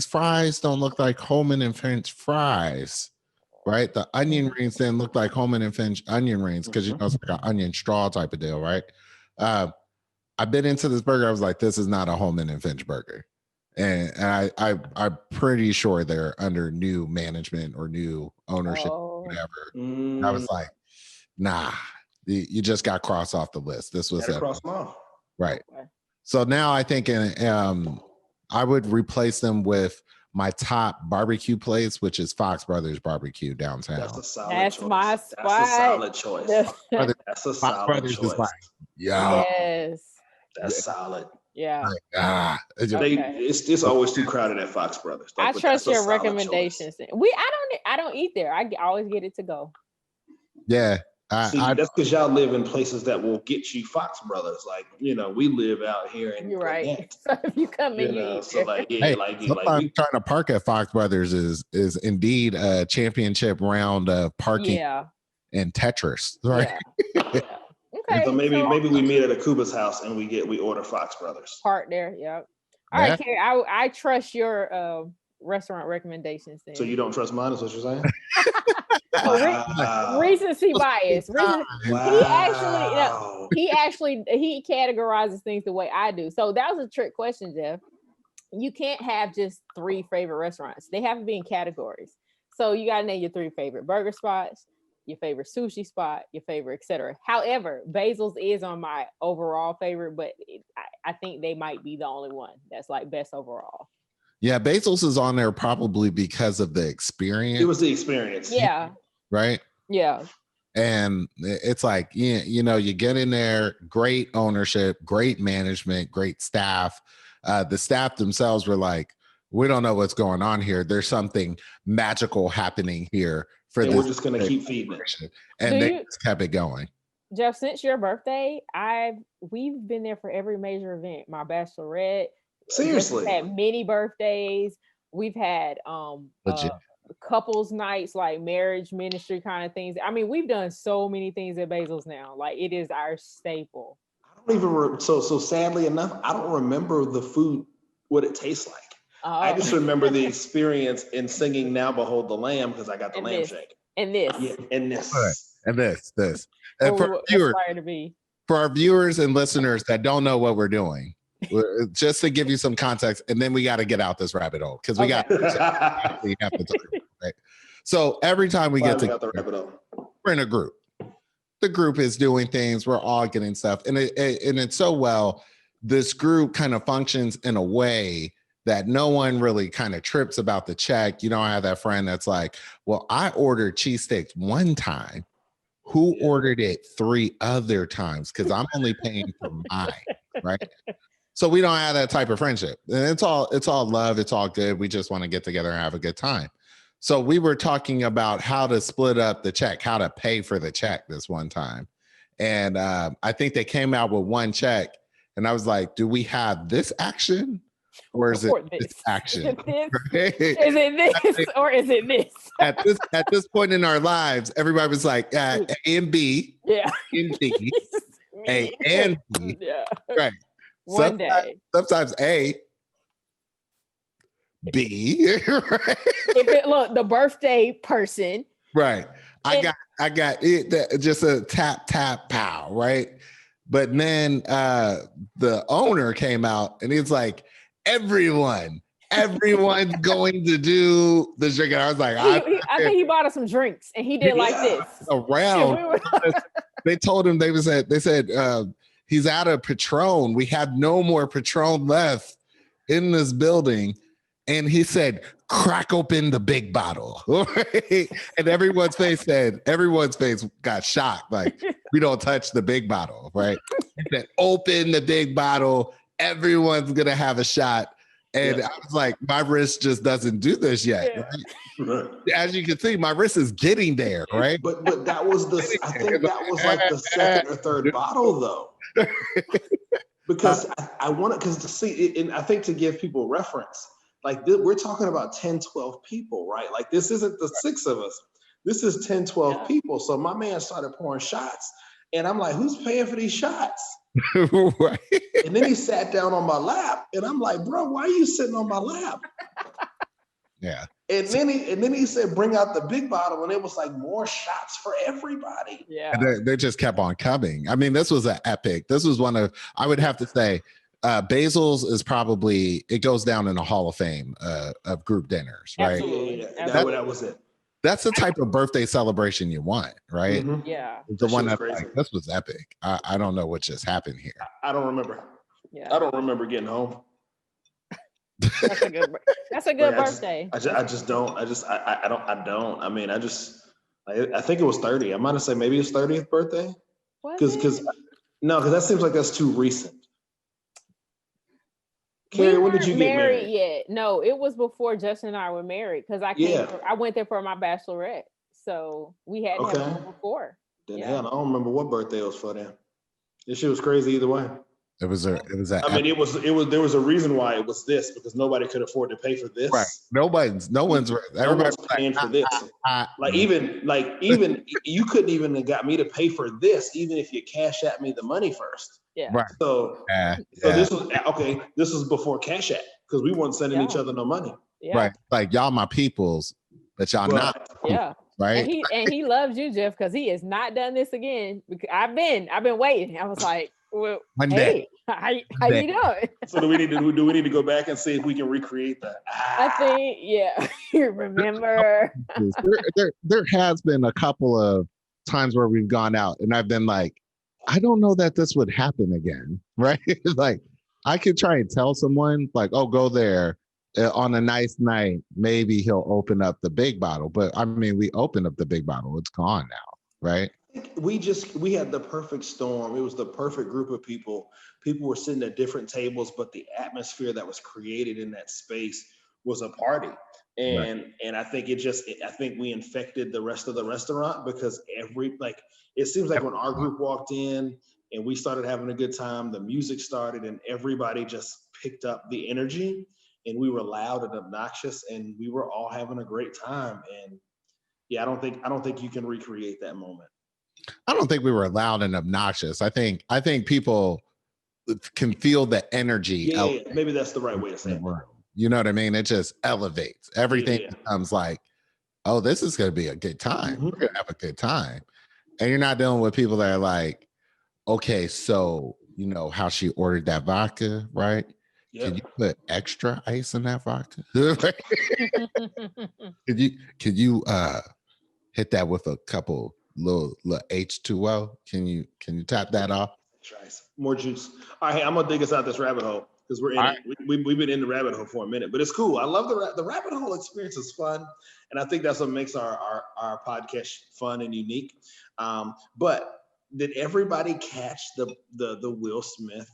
Speaker 2: fries don't look like Holman and Finch fries, right? The onion rings didn't look like Holman and Finch onion rings because it's like an onion straw type of deal, right? I bit into this burger. I was like, this is not a Holman and Finch burger. And I'm pretty sure they're under new management or new ownership, whatever. And I was like, nah, you just got crossed off the list. This was
Speaker 1: cross them off.
Speaker 2: Right. So now I think I would replace them with my top barbecue place, which is Fox Brothers Barbecue downtown.
Speaker 1: That's a solid
Speaker 3: That's
Speaker 1: choice.
Speaker 3: my spot.
Speaker 1: That's a solid choice. That's a solid choice.
Speaker 2: Yeah.
Speaker 3: Yes.
Speaker 1: That's solid.
Speaker 3: Yeah.
Speaker 2: Like,
Speaker 1: It's always too crowded at Fox Brothers.
Speaker 3: I trust your recommendations. I don't eat there. I always get it to go.
Speaker 2: Yeah.
Speaker 1: See, that's because y'all live in places that will get you Fox Brothers. Like, we live out here in
Speaker 3: You're right.
Speaker 1: Gwinnett,
Speaker 3: So if you come in, you eat
Speaker 2: sometimes trying to park at Fox Brothers is indeed a championship round of parking and Tetris, right?
Speaker 3: Yeah. Okay.
Speaker 1: So maybe we meet at Akuba's house and we order Fox Brothers.
Speaker 3: Park there. Yep. All right, Carrie. I trust your restaurant recommendations. Then.
Speaker 1: So you don't trust mine? Is what you're saying?
Speaker 3: Recency bias. He categorizes things the way I do. So that was a trick question, Jeff. You can't have just 3 favorite restaurants. They have to be in categories. So you got to name your 3 favorite burger spots, your favorite sushi spot, your favorite, etc. However, Basil's is on my overall favorite, but I think they might be the only one that's like best overall.
Speaker 2: Yeah, Basil's is on there probably because of the experience.
Speaker 1: It was the experience.
Speaker 3: Yeah.
Speaker 2: Right?
Speaker 3: Yeah.
Speaker 2: And it's like, you get in there, great ownership, great management, great staff. The staff themselves were like, we don't know what's going on here. There's something magical happening here. We're
Speaker 1: just going to keep feeding it.
Speaker 2: And they just kept it going.
Speaker 3: Jeff, since your birthday, we've been there for every major event. My bachelorette.
Speaker 1: Seriously.
Speaker 3: We've had many birthdays. We've had couples nights, like marriage ministry kind of things. I mean, we've done so many things at Basil's now. Like, it is our staple.
Speaker 1: I don't even so sadly enough, I don't remember the food, what it tastes like. I just remember the experience in singing "Now Behold the Lamb" because I got the lamb shake.
Speaker 3: And this.
Speaker 1: Yeah, and this.
Speaker 2: Right. And this. And for our viewers and listeners that don't know what we're doing, just to give you some context, and then we got to get out this rabbit hole because we have to talk about, right? So every time we get together, we're in a group. The group is doing things. We're all getting stuff, and it's so well. This group kind of functions in a way that no one really kind of trips about the check. You don't have that friend that's like, well, I ordered cheesesteaks one time. Who ordered it 3 other times? Because I'm only paying for mine, right? So we don't have that type of friendship. And it's all love. It's all good. We just want to get together and have a good time. So we were talking about how to split up the check, how to pay for the check this one time. And I think they came out with one check. And I was like, do we have this action? Or is it this action?
Speaker 3: Is it this or is it this?
Speaker 2: At this point in our lives, everybody was like A and B, and D, A and B, right? Sometimes A, B, right?
Speaker 3: Look, the birthday person,
Speaker 2: right? I got it. Just a tap pow, right? But then the owner came out and he's like, everyone's going to do the drink. And I was like,
Speaker 3: I think he bought us some drinks and he did like this.
Speaker 2: Around. They told him, they said, he's out of Patron. We have no more Patron left in this building. And he said, crack open the big bottle. And everyone's face got shocked. Like, we don't touch the big bottle, right? He said, open the big bottle. Everyone's going to have a shot. And I was like, my wrist just doesn't do this yet. Right? As you can see, my wrist is getting there, right?
Speaker 1: But that was I think that was like the second or third bottle, though. Because and I think to give people reference, like we're talking about 10, 12 people, right? Like this isn't the 6 of us. This is 10, 12 people. So my man started pouring shots. And I'm like, who's paying for these shots?
Speaker 2: Right.
Speaker 1: And then he sat down on my lap, and I'm like, bro, why are you sitting on my lap?
Speaker 2: Yeah.
Speaker 1: And then he said, bring out the big bottle, and it was like more shots for everybody.
Speaker 3: Yeah.
Speaker 2: And they just kept on coming. I mean, this was an epic. This was one of, I would have to say, Basil's is probably, it goes down in the Hall of Fame of group dinners, right?
Speaker 3: Absolutely.
Speaker 1: Yeah. That was it.
Speaker 2: That's the type of birthday celebration you want, right?
Speaker 1: Mm-hmm.
Speaker 3: Yeah.
Speaker 2: The one that's like, this was epic. I don't know what just happened here.
Speaker 1: I don't remember.
Speaker 3: Yeah.
Speaker 1: I don't remember getting home.
Speaker 3: That's a good birthday.
Speaker 1: I just don't. I don't. I mean, I think it was 30. I might have said maybe his 30th birthday. Because that seems like that's too recent. Carrie, when
Speaker 3: weren't
Speaker 1: did you get married?
Speaker 3: yet. No, it was before Justin and I were married because I went there for my bachelorette. So we hadn't had one before.
Speaker 1: Then hell, I don't remember what birthday it was for then. This shit was crazy either way.
Speaker 2: It was a.
Speaker 1: I mean, there was a reason why it was this, because nobody could afford to pay for this.
Speaker 2: Right. No one's
Speaker 1: everybody's paying for this. Even you couldn't even have got me to pay for this, even if you cash at me the money first.
Speaker 3: Yeah.
Speaker 2: Right.
Speaker 1: So this was okay. This was before Cash App because we weren't sending each other no money.
Speaker 3: Yeah.
Speaker 2: Right. Like y'all my peoples, but y'all not.
Speaker 3: Yeah.
Speaker 2: Right.
Speaker 3: And he loves you, Jeff, because he has not done this again. I've been waiting. I was like, well,
Speaker 2: one
Speaker 3: day. How you doing?
Speaker 1: So do we need to go back and see if we can recreate that?
Speaker 3: I think, yeah. You remember?
Speaker 2: there has been a couple of times where we've gone out and I've been like, I don't know that this would happen again, right? Like I could try and tell someone like, oh, go there on a nice night. Maybe he'll open up the big bottle. But I mean, we opened up the big bottle. It's gone now, right?
Speaker 1: We had the perfect storm. It was the perfect group of people. People were sitting at different tables, but the atmosphere that was created in that space was a party. And I think I think we infected the rest of the restaurant because it seems like when our group walked in and we started having a good time, the music started and everybody just picked up the energy and we were loud and obnoxious and we were all having a great time. And yeah, I don't think you can recreate that moment.
Speaker 2: I don't think we were loud and obnoxious. I think people can feel the energy.
Speaker 1: Yeah, maybe that's the right way to say it.
Speaker 2: You know what I mean? It just elevates. Everything becomes like, oh, this is going to be a good time. We're going to have a good time. And you're not dealing with people that are like, okay, so you know how she ordered that vodka, right? Yep. Can you put extra ice in that vodka? Could you hit that with a couple little H2O? Can you tap that off?
Speaker 1: More juice. All right, hey, I'm gonna dig us out this rabbit hole because we're in it. We've been in the rabbit hole for a minute, but it's cool. I love the rabbit hole experience is fun, and I think that's what makes our podcast fun and unique. But did everybody catch the Will Smith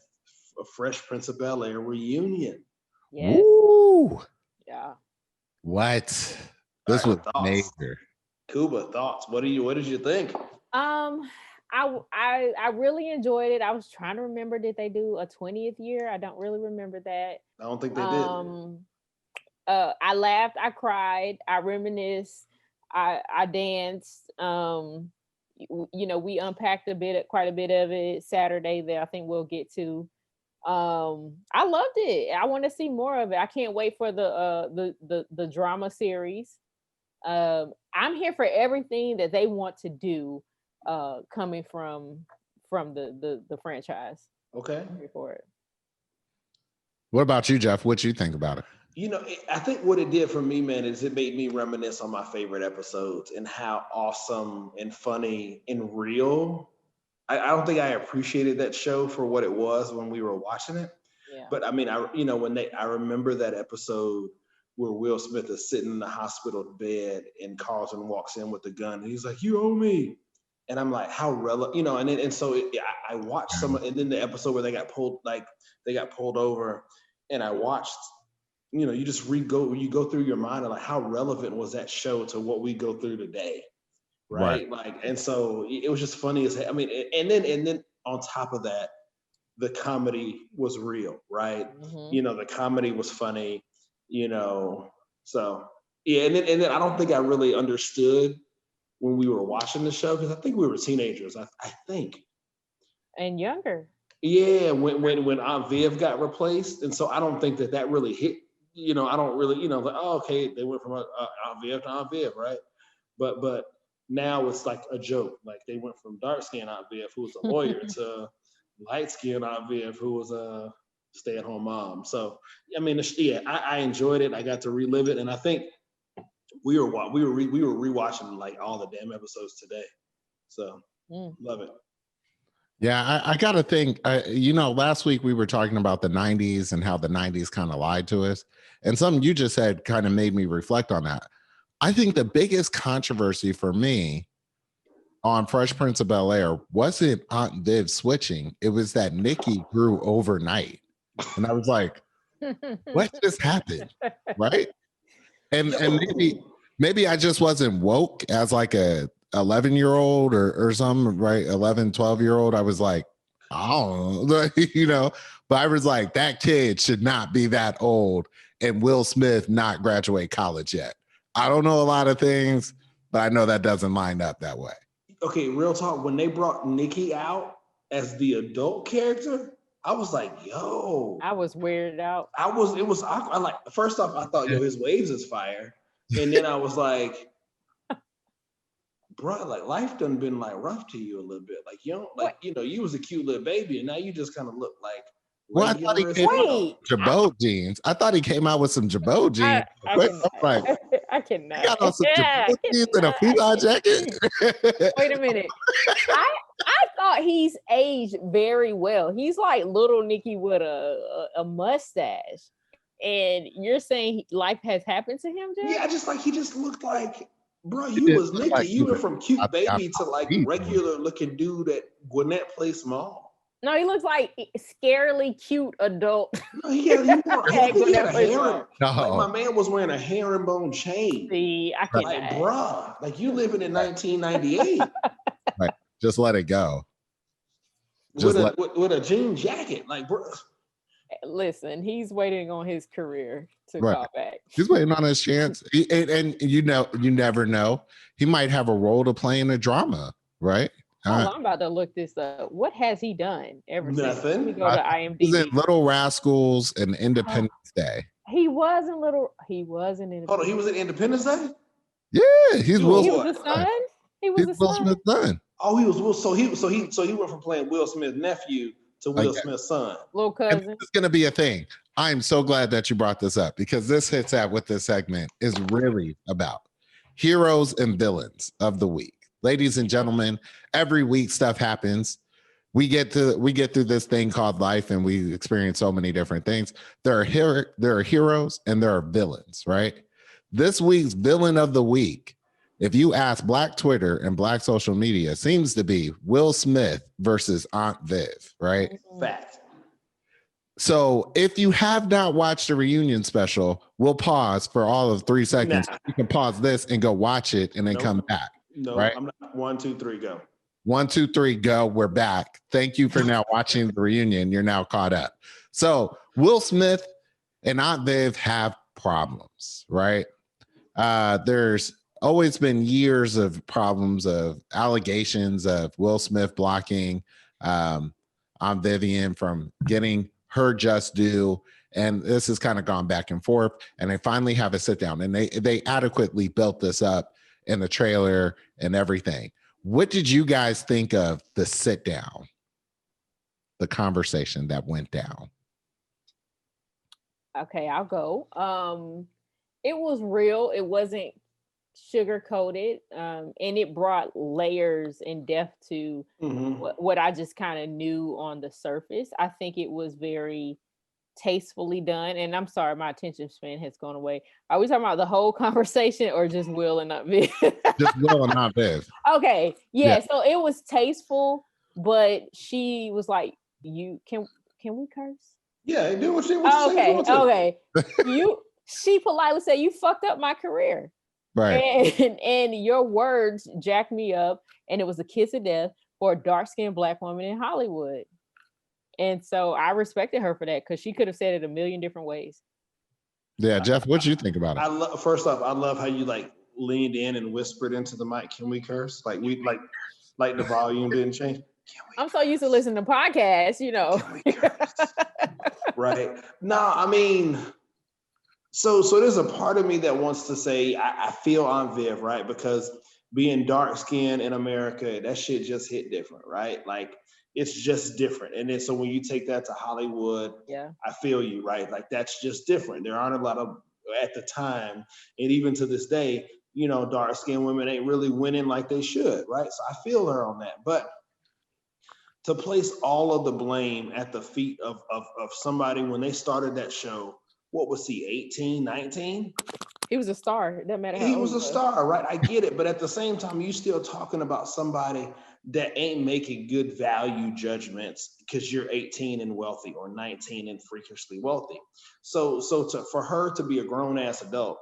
Speaker 1: Fresh Prince of Bel-Air reunion?
Speaker 3: Yes.
Speaker 2: Woo!
Speaker 3: Yeah.
Speaker 2: What? This was major.
Speaker 1: Akuba, thoughts? What did you think?
Speaker 3: I really enjoyed it. I was trying to remember, did they do a 20th year? I don't really remember that.
Speaker 1: I don't think they did.
Speaker 3: I laughed, I cried, I reminisced, I danced. We unpacked quite a bit of it Saturday that I think we'll get to. I loved it. I want to see more of it. I can't wait for the drama series. I'm here for everything that they want to do coming from the franchise.
Speaker 1: Okay.
Speaker 3: I'm here for it.
Speaker 2: What about you, Jeff? What you think about it?
Speaker 1: I think what it did for me, man, is it made me reminisce on my favorite episodes and how awesome and funny and real. I don't think I appreciated that show for what it was when we were watching it. Yeah. But I mean, I remember that episode where Will Smith is sitting in the hospital bed and Carlton walks in with the gun and he's like, "You owe me." And I'm like, how relevant, I watched and then the episode where they got pulled over, and I watched, you just you go through your mind and like, how relevant was that show to what we go through today, right? Like, and so it was just funny as I mean, and then on top of that, the comedy was real, right? Mm-hmm. The comedy was funny, so yeah, and then I don't think I really understood when we were watching the show, because I think we were teenagers, I think.
Speaker 3: And younger.
Speaker 1: Yeah, when Aunt Viv got replaced. And so I don't think that really hit, I don't really, like, oh, okay, they went from Aunt Viv to Aunt Viv, right? But now it's like a joke. Like they went from dark-skinned Aunt Viv, who was a lawyer, to light-skinned Aunt Viv, who was a stay-at-home mom. So, I mean, yeah, I enjoyed it. I got to relive it. And I think we were rewatching like all the damn episodes today, so love it.
Speaker 2: Yeah, I gotta think. Last week we were talking about the '90s and how the '90s kind of lied to us, and something you just said kind of made me reflect on that. I think the biggest controversy for me on Fresh Prince of Bel-Air wasn't Aunt Viv switching; it was that Nikki grew overnight, and I was like, What just happened? Right? And maybe I just wasn't woke as like a 11-year-old or something, right? 11, 12-year-old. I was like, I don't know, but I was like, that kid should not be that old and Will Smith not graduate college yet. I don't know a lot of things, but I know that doesn't line up that way.
Speaker 1: Okay, real talk. When they brought Nikki out as the adult character, I was like, yo.
Speaker 3: I was weirded out.
Speaker 1: It was awkward. I like, first off, I thought, yo, his waves is fire. And then I was like, bro, like life done been like rough to you a little bit. Like, you don't like, you was a cute little baby and now you just kind of look like
Speaker 2: I thought he came out with Jabot jeans. I thought he came out with some Jabot jeans.
Speaker 3: I cannot.
Speaker 2: He got on some Jabot jeans and a feline jacket.
Speaker 3: Wait a minute. I thought he's aged very well. He's like little Nicky with a mustache. And you're saying life has happened to him, Jeff?
Speaker 1: Yeah, he just looked like, bro, you was Nicky. Like you went from cute baby to like regular looking dude at Gwinnett Place Mall.
Speaker 3: No, he looks like scarily cute adult.
Speaker 1: No, he had a hair. Like my man was wearing a herringbone chain.
Speaker 3: See, I can't.
Speaker 1: Like, bruh, like you living in 1998.
Speaker 2: Right, just let it go.
Speaker 1: With a jean jacket, like, bro.
Speaker 3: Listen, he's waiting on his career to call back.
Speaker 2: He's waiting on his chance, and you never know. He might have a role to play in a drama, right?
Speaker 3: I'm about to look this up. What has he done ever since?
Speaker 1: Nothing.
Speaker 3: We go to IMDb.
Speaker 2: He's in Little Rascals and Independence Day.
Speaker 3: He was in Independence.
Speaker 1: Hold on, he was in Independence Day?
Speaker 2: Yeah, he's Will
Speaker 3: Smith's son. He was
Speaker 2: Will Smith's son.
Speaker 1: Oh, he was Will. So he went from playing Will Smith's nephew to Will Smith's son.
Speaker 3: Little cousin.
Speaker 2: And this is going to be a thing. I'm so glad that you brought this up because this hits at what this segment is really about. Heroes and villains of the week. Ladies and gentlemen, every week stuff happens. We get through this thing called life and we experience so many different things. There are heroes and there are villains, right? This week's villain of the week, if you ask Black Twitter and Black social media, seems to be Will Smith versus Aunt Viv, right?
Speaker 1: Fact.
Speaker 2: So if you have not watched the reunion special, we'll pause for all of 3 seconds. You can pause this and go watch it and then come back.
Speaker 1: No,
Speaker 2: right?
Speaker 1: I'm not. 1, 2, 3, go.
Speaker 2: 1, 2, 3, go. We're back. Thank you for now watching the reunion. You're now caught up. So Will Smith and Aunt Viv have problems, right? There's always been years of problems of allegations of Will Smith blocking Aunt Vivian from getting her just due. And this has kind of gone back and forth. And they finally have a sit down and they adequately built this up in the trailer and everything. What did you guys think of the sit down, the conversation that went down?
Speaker 3: Okay, I'll go. It was real. It wasn't sugar coated, and it brought layers and depth to what I just kind of knew on the surface. I think it was very tastefully done, and I'm sorry, my attention span has gone away. Are we talking about the whole conversation or just Will and not Viv?
Speaker 2: Just Will and not Viv.
Speaker 3: Okay, yeah. So it was tasteful, but she was like, "You can we curse?"
Speaker 1: Yeah, do what she
Speaker 3: okay. She politely said, "You fucked up my career."
Speaker 2: Right.
Speaker 3: And your words jacked me up, and it was a kiss of death for a dark-skinned Black woman in Hollywood. And so I respected her for that because she could have said it a million different ways.
Speaker 2: Yeah, Jeff, what do you think about it?
Speaker 1: First off, I love how you like leaned in and whispered into the mic. Can we curse? Like we like the volume didn't change.
Speaker 3: I'm so used to listening to podcasts, you know.
Speaker 1: Right. No, I mean, so there's a part of me that wants to say I feel Aunt Viv, right? Because being dark skinned in America, that shit just hit different, right? Like it's just different. And then so when you take that to Hollywood, I feel you, right? Like that's just different. There aren't a lot of, at the time, and even to this day, you know, dark skinned women ain't really winning like they should, right? So I feel her on that. But to place all of the blame at the feet of somebody when they started that show, what was he, 18, 19?
Speaker 3: He was a star. It doesn't matter how
Speaker 1: he was a star, right? I get it. But at the same time, you still talking about somebody that ain't making good value judgments because you're 18 and wealthy or 19 and freakishly wealthy. For her to be a grown ass adult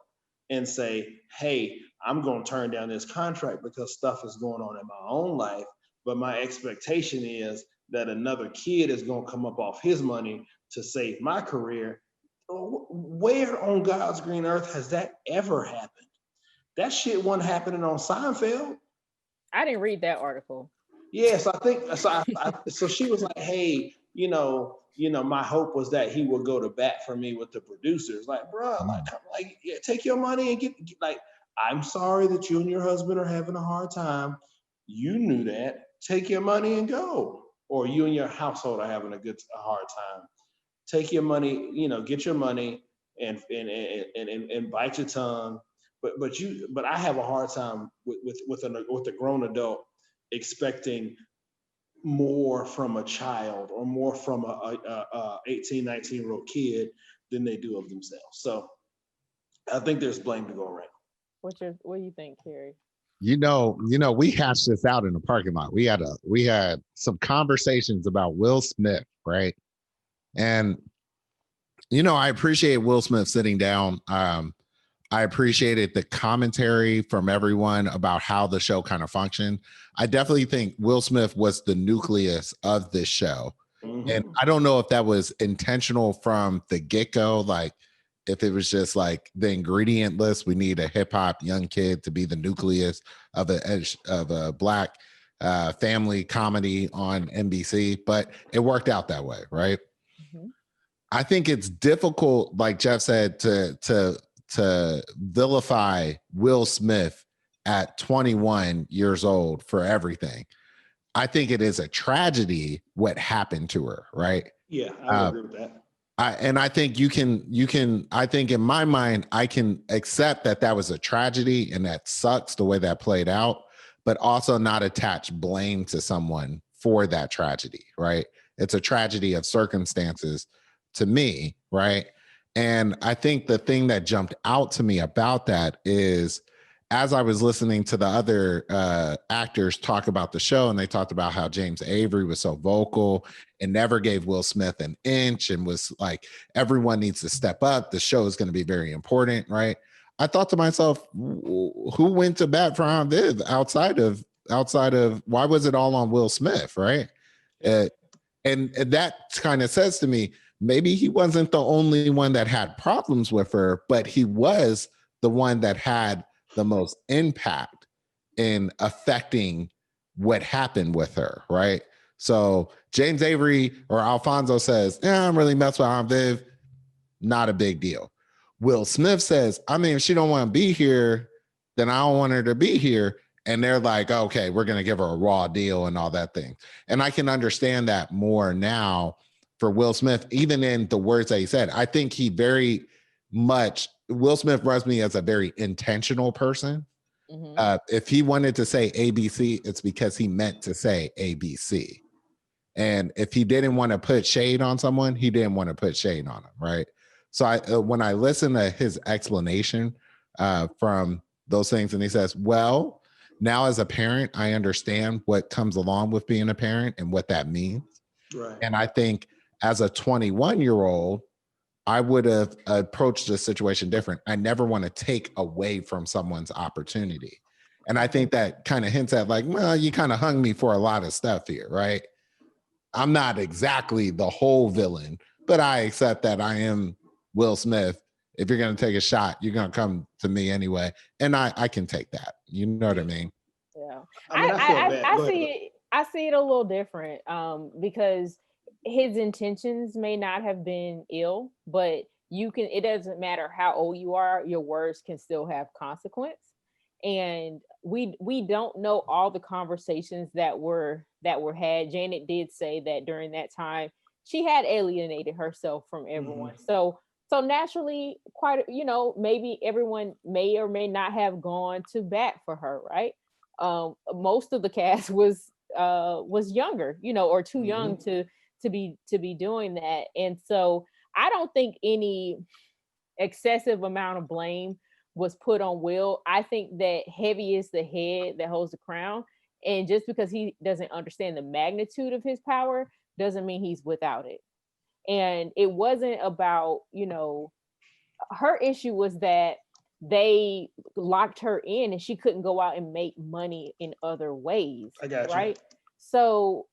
Speaker 1: and say, hey, I'm going to turn down this contract because stuff is going on in my own life, but my expectation is that another kid is going to come up off his money to save my career. Where on God's green earth has that ever happened? That shit wasn't happening on Seinfeld.
Speaker 3: I didn't read that article.
Speaker 1: Yes, I think so. So she was like, "Hey, my hope was that he would go to bat for me with the producers." Like, bro, yeah, take your money and get like. I'm sorry that you and your husband are having a hard time. You knew that. Take your money and go. Or you and your household are having a hard time. Take your money. Get your money and bite your tongue. But I have a hard time with a grown adult expecting more from a child or more from a 18, 19-year-old kid than they do of themselves. So I think there's blame to go around.
Speaker 3: What do you think, Carrie?
Speaker 2: We hashed this out in the parking lot. We had some conversations about Will Smith, right? And I appreciate Will Smith sitting down. I appreciated the commentary from everyone about how the show kind of functioned. I definitely think Will Smith was the nucleus of this show. Mm-hmm. And I don't know if that was intentional from the get-go, like if it was just like the ingredient list, we need a hip-hop young kid to be the nucleus of a Black family comedy on NBC, but it worked out that way, right? Mm-hmm. I think it's difficult, like Jeff said, to vilify Will Smith at 21 years old for everything. I think it is a tragedy what happened to her, right?
Speaker 1: Yeah, I would agree with that.
Speaker 2: I think I think in my mind, I can accept that was a tragedy and that sucks the way that played out, but also not attach blame to someone for that tragedy, right? It's a tragedy of circumstances to me, right? And I think the thing that jumped out to me about that is, as I was listening to the other actors talk about the show, and they talked about how James Avery was so vocal and never gave Will Smith an inch and was like, everyone needs to step up. The show is going to be very important, right? I thought to myself, who went to bat for Aunt Viv outside of why was it all on Will Smith, right? And that kind of says to me, maybe he wasn't the only one that had problems with her, but he was the one that had the most impact in affecting what happened with her, right? So James Avery or Alfonso says, I don't really mess with Aunt Viv. Not a big deal. Will Smith says, I mean, if she don't want to be here, then I don't want her to be here. And they're like, okay, we're going to give her a raw deal and all that thing. And I can understand that more now for Will Smith, even in the words that he said. I think Will Smith runs me as a very intentional person. Mm-hmm. If he wanted to say ABC, it's because he meant to say ABC. And if he didn't want to put shade on someone, he didn't want to put shade on him, right? So when I listen to his explanation from those things, and he says, well, now as a parent, I understand what comes along with being a parent and what that means. Right. And I think as a 21-year-old, I would have approached the situation different. I never want to take away from someone's opportunity. And I think that kind of hints at like, well, you kind of hung me for a lot of stuff here, right? I'm not exactly the whole villain, but I accept that I am Will Smith. If you're going to take a shot, you're going to come to me anyway. And I can take that. You know what I mean?
Speaker 3: Yeah. I see it a little different because his intentions may not have been ill, but it doesn't matter how old you are, your words can still have consequence. And we don't know all the conversations that were had. Janet did say that during that time she had alienated herself from everyone. Mm-hmm. So naturally, maybe everyone may or may not have gone to bat for her, right? Most of the cast was younger, or too young to be doing that. And so I don't think any excessive amount of blame was put on Will. I think that heavy is the head that holds the crown. And just because he doesn't understand the magnitude of his power doesn't mean he's without it. And it wasn't about, her issue was that they locked her in and she couldn't go out and make money in other ways.
Speaker 1: I got you.
Speaker 3: Right. So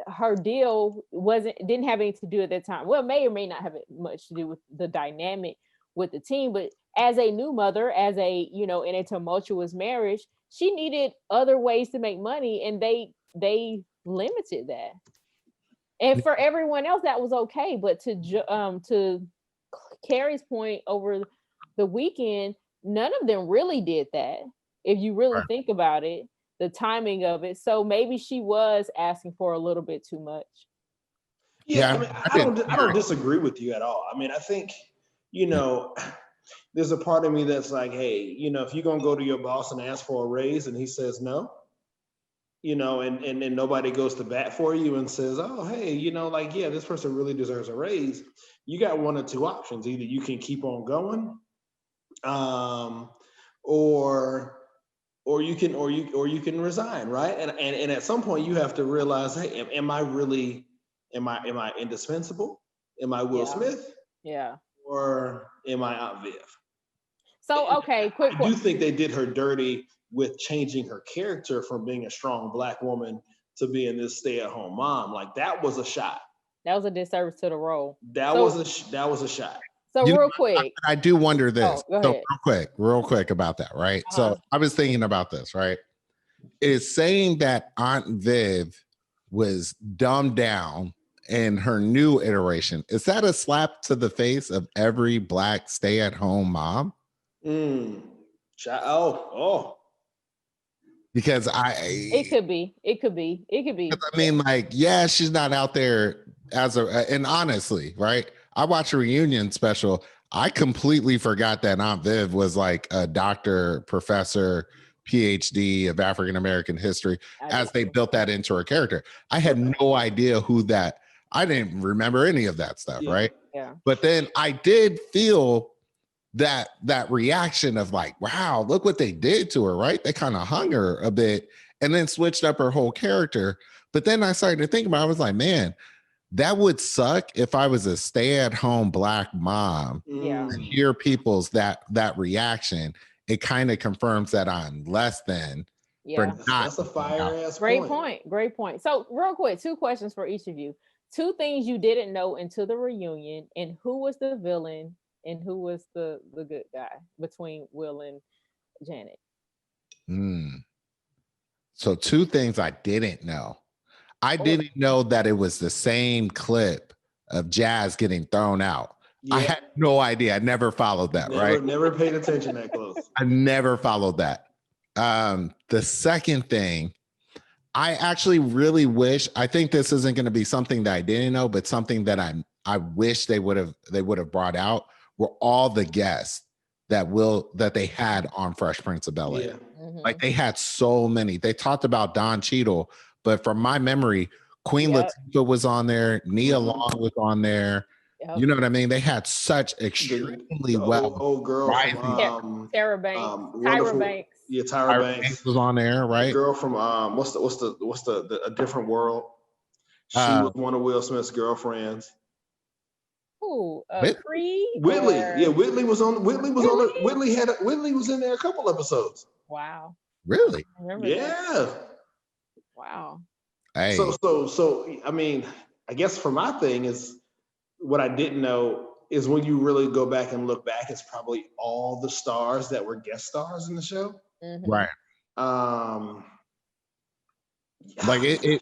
Speaker 3: her deal didn't have anything to do at that time. Well, may or may not have much to do with the dynamic with the team, but as a new mother, as a, in a tumultuous marriage, she needed other ways to make money, and they limited that. And for everyone else, that was okay. But to Carrie's point over the weekend, none of them really did that. If you really think about it, the timing of it. So maybe she was asking for a little bit too much.
Speaker 1: Yeah, I mean, I don't disagree with you at all. I mean, I think, there's a part of me that's like, hey, if you're gonna go to your boss and ask for a raise and he says no, and nobody goes to bat for you and says, oh, hey, yeah, this person really deserves a raise. You got one or two options. Either you can keep on going, or you can resign, right? And at some point you have to realize, hey, am I indispensable? Am I Will Smith?
Speaker 3: Yeah.
Speaker 1: Or am I Aunt Viv?
Speaker 3: So, okay, quick.
Speaker 1: I do think they did her dirty with changing her character from being a strong Black woman to being this stay-at-home mom. Like, that was a shot.
Speaker 3: That was a disservice to the role.
Speaker 1: That was a shot.
Speaker 3: So real quick.
Speaker 2: I do wonder this.
Speaker 3: Go ahead.
Speaker 2: Real quick about that, right? So I was thinking about this, right? Is saying that Aunt Viv was dumbed down in her new iteration, is that a slap to the face of every Black stay-at-home mom? Because it
Speaker 3: could be.
Speaker 2: I mean, like, yeah, she's not out there and honestly, right? I watched a reunion special. I completely forgot that Aunt Viv was like a doctor, professor, PhD of African American history as they built that into her character. I had no idea I didn't remember any of that stuff, right?
Speaker 3: Yeah.
Speaker 2: But then I did feel that reaction of like, wow, look what they did to her, right? They kind of hung her a bit and then switched up her whole character. But then I started to think about it. I was like, man, that would suck if I was a stay-at-home Black mom.
Speaker 3: Yeah.
Speaker 2: And hear people's that reaction. It kind of confirms that I'm less than.
Speaker 3: Yeah.
Speaker 1: That's a fire-ass
Speaker 3: point. Great point. So real quick, 2 questions for each of you. 2 things you didn't know until the reunion, and who was the villain and who was the good guy between Will and Janet?
Speaker 2: So 2 things I didn't know. I didn't know that it was the same clip of Jazz getting thrown out. Yeah. I had no idea. I never followed that, right?
Speaker 1: Never paid attention that close.
Speaker 2: I never followed that. The second thing, I actually really wish, I think this isn't going to be something that I didn't know, but something that I wish they would have brought out were all the guests that they had on Fresh Prince of Bel-Air.
Speaker 1: Yeah.
Speaker 3: Mm-hmm.
Speaker 2: Like, they had so many. They talked about Don Cheadle, but from my memory, Queen Latifah was on there, Nia Long was on there. Yep. You know what I mean? They had such extremely
Speaker 1: old girl
Speaker 3: from Tyra Banks. Tyra Banks.
Speaker 1: Yeah, Tyra Banks
Speaker 2: was on there, right?
Speaker 1: The girl from what's the A Different World? She was one of Will Smith's girlfriends.
Speaker 3: Who? Creed?
Speaker 1: Whitley. Yeah, Whitley was in there a couple episodes.
Speaker 3: Wow.
Speaker 2: Really?
Speaker 3: I remember
Speaker 1: that.
Speaker 3: Wow.
Speaker 2: Hey.
Speaker 1: So I mean, I guess for my thing is, what I didn't know is when you really go back and look back, it's probably all the stars that were guest stars in the show.
Speaker 3: Mm-hmm.
Speaker 2: Right. Like it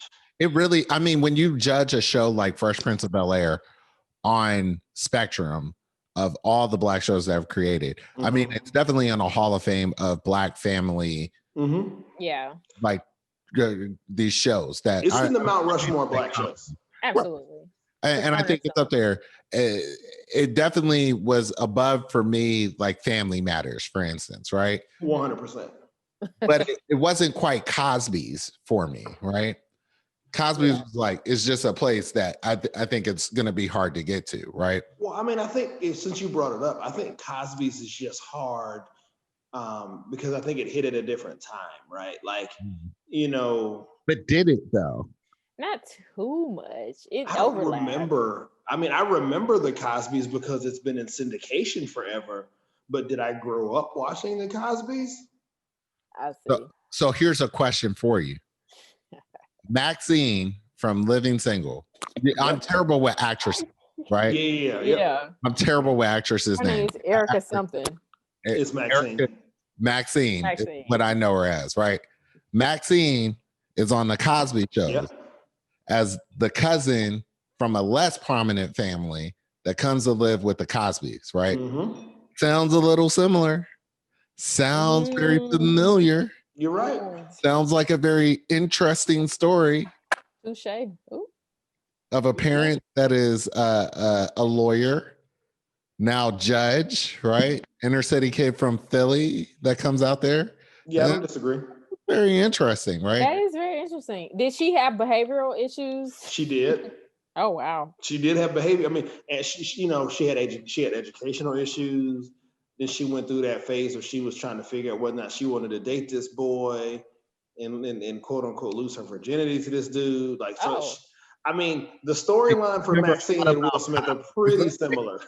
Speaker 2: really, I mean, when you judge a show like Fresh Prince of Bel-Air on spectrum of all the Black shows that have created, I mean, it's definitely in a Hall of Fame of Black family.
Speaker 1: Mm-hmm.
Speaker 3: Yeah.
Speaker 2: Like these shows that
Speaker 1: it's in the Mount Rushmore Black shows.
Speaker 3: Absolutely.
Speaker 2: And I think it's up there. It definitely was above for me, like Family Matters, for instance, right?
Speaker 1: 100%.
Speaker 2: But it wasn't quite Cosby's for me, right? Cosby's was like, it's just a place that I think it's going to be hard to get to, right?
Speaker 1: Well, I mean, I think since you brought it up, I think Cosby's is just hard because I think it hit at a different time, right? Like you know.
Speaker 2: But did it though?
Speaker 3: Not too much. It
Speaker 1: I don't
Speaker 3: overlapped.
Speaker 1: remember. I mean, I remember the Cosbys because it's been in syndication forever. But did I grow up watching the Cosbys?
Speaker 3: I see.
Speaker 2: So here's a question for you. Maxine from Living Single. I'm terrible with actresses, right?
Speaker 3: Yeah.
Speaker 2: I'm terrible with actresses'
Speaker 3: Her name
Speaker 2: names.
Speaker 3: is Erica something.
Speaker 1: It's Maxine.
Speaker 2: Maxine is what I know her as, right? Maxine is on the Cosby Show as the cousin from a less prominent family that comes to live with the Cosbys, right?
Speaker 1: Mm-hmm.
Speaker 2: Sounds a little similar. Sounds very familiar.
Speaker 1: You're right.
Speaker 2: Sounds like a very interesting story.
Speaker 3: Touche.
Speaker 2: Of a parent that is a lawyer, now judge, right? Inner city kid from Philly that comes out there.
Speaker 1: Yeah, I don't disagree.
Speaker 2: Very interesting, right?
Speaker 3: That is very interesting. Did she have behavioral issues?
Speaker 1: She did.
Speaker 3: Oh wow.
Speaker 1: She did have behavior. I mean, and she you know, she had educational issues. Then she went through that phase where she was trying to figure out whether or not she wanted to date this boy and quote unquote lose her virginity to this dude. Like, so I mean, the storyline for Maxine and Will Smith are pretty similar.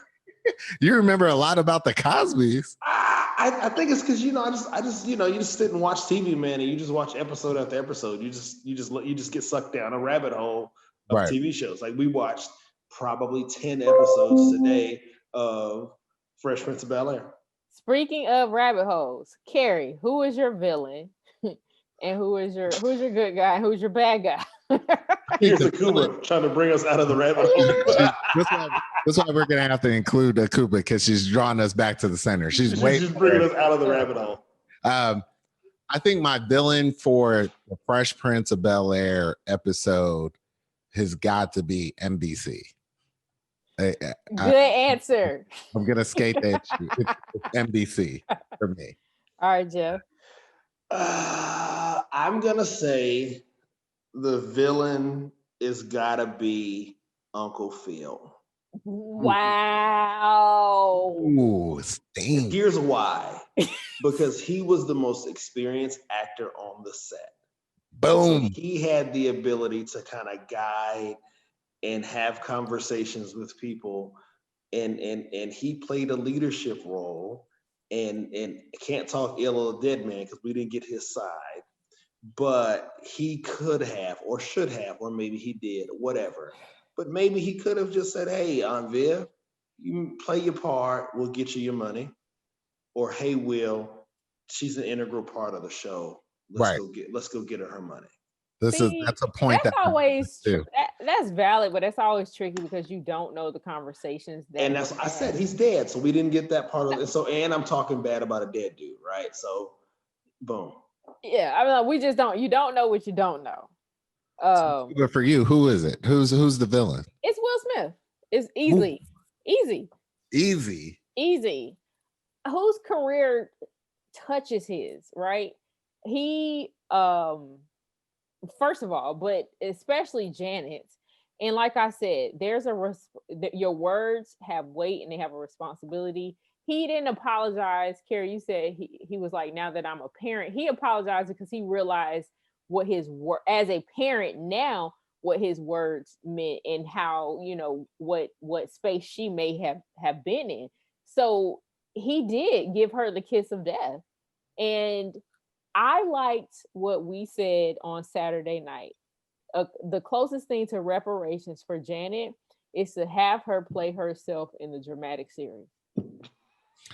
Speaker 2: You remember a lot about the Cosbys.
Speaker 1: I think it's because, you know, I just you know, you just sit and watch TV, man, and you just watch episode after episode. You just get sucked down a rabbit hole of TV shows. Like, we watched probably 10 episodes today of Fresh Prince of Bel-Air.
Speaker 3: Speaking of rabbit holes, Carrie, who is your villain? And who's your good guy? And who's your bad guy?
Speaker 1: Here's Akuba trying to bring us out of the rabbit hole.
Speaker 2: That's why we're gonna have to include Akuba, because she's drawing us back to the center. She's
Speaker 1: bringing us out of the rabbit hole.
Speaker 2: I think my villain for the Fresh Prince of Bel-Air episode has got to be NBC.
Speaker 3: Good answer.
Speaker 2: I'm gonna skate that. It's NBC for me.
Speaker 3: All right, Jeff.
Speaker 1: I'm gonna say the villain is gotta be Uncle Phil.
Speaker 3: Wow.
Speaker 2: Ooh, sting.
Speaker 1: Here's why. Because he was the most experienced actor on the set.
Speaker 2: Boom.
Speaker 1: So he had the ability to kind of guide and have conversations with people, and he played a leadership role. And can't talk ill of a dead man because we didn't get his side, but he could have, or should have, or maybe he did, whatever. But maybe he could have just said, "Hey, Aunt Viv, you play your part, we'll get you your money," or "Hey, Will, she's an integral part of the show. Let's go get her money."
Speaker 2: That's a point
Speaker 3: that's always that's valid, but that's always tricky because you don't know the conversations.
Speaker 1: And that's I said he's dead, so we didn't get that part of it. So, and I'm talking bad about a dead dude, right? So, boom.
Speaker 3: Yeah, I mean, we just don't. You don't know what you don't know.
Speaker 2: But for you, who is it? Who's the villain?
Speaker 3: It's Will Smith. It's easy. Whose career touches his, right? He first of all, but especially Janet's. And like I said, your words have weight and they have a responsibility. He didn't apologize. Carrie, you said he was like, now that I'm a parent, he apologized because he realized what as a parent now, what his words meant and how, you know, what space she may have been in. So he did give her the kiss of death. And I liked what we said on Saturday night. The closest thing to reparations for Janet is to have her play herself in the dramatic series.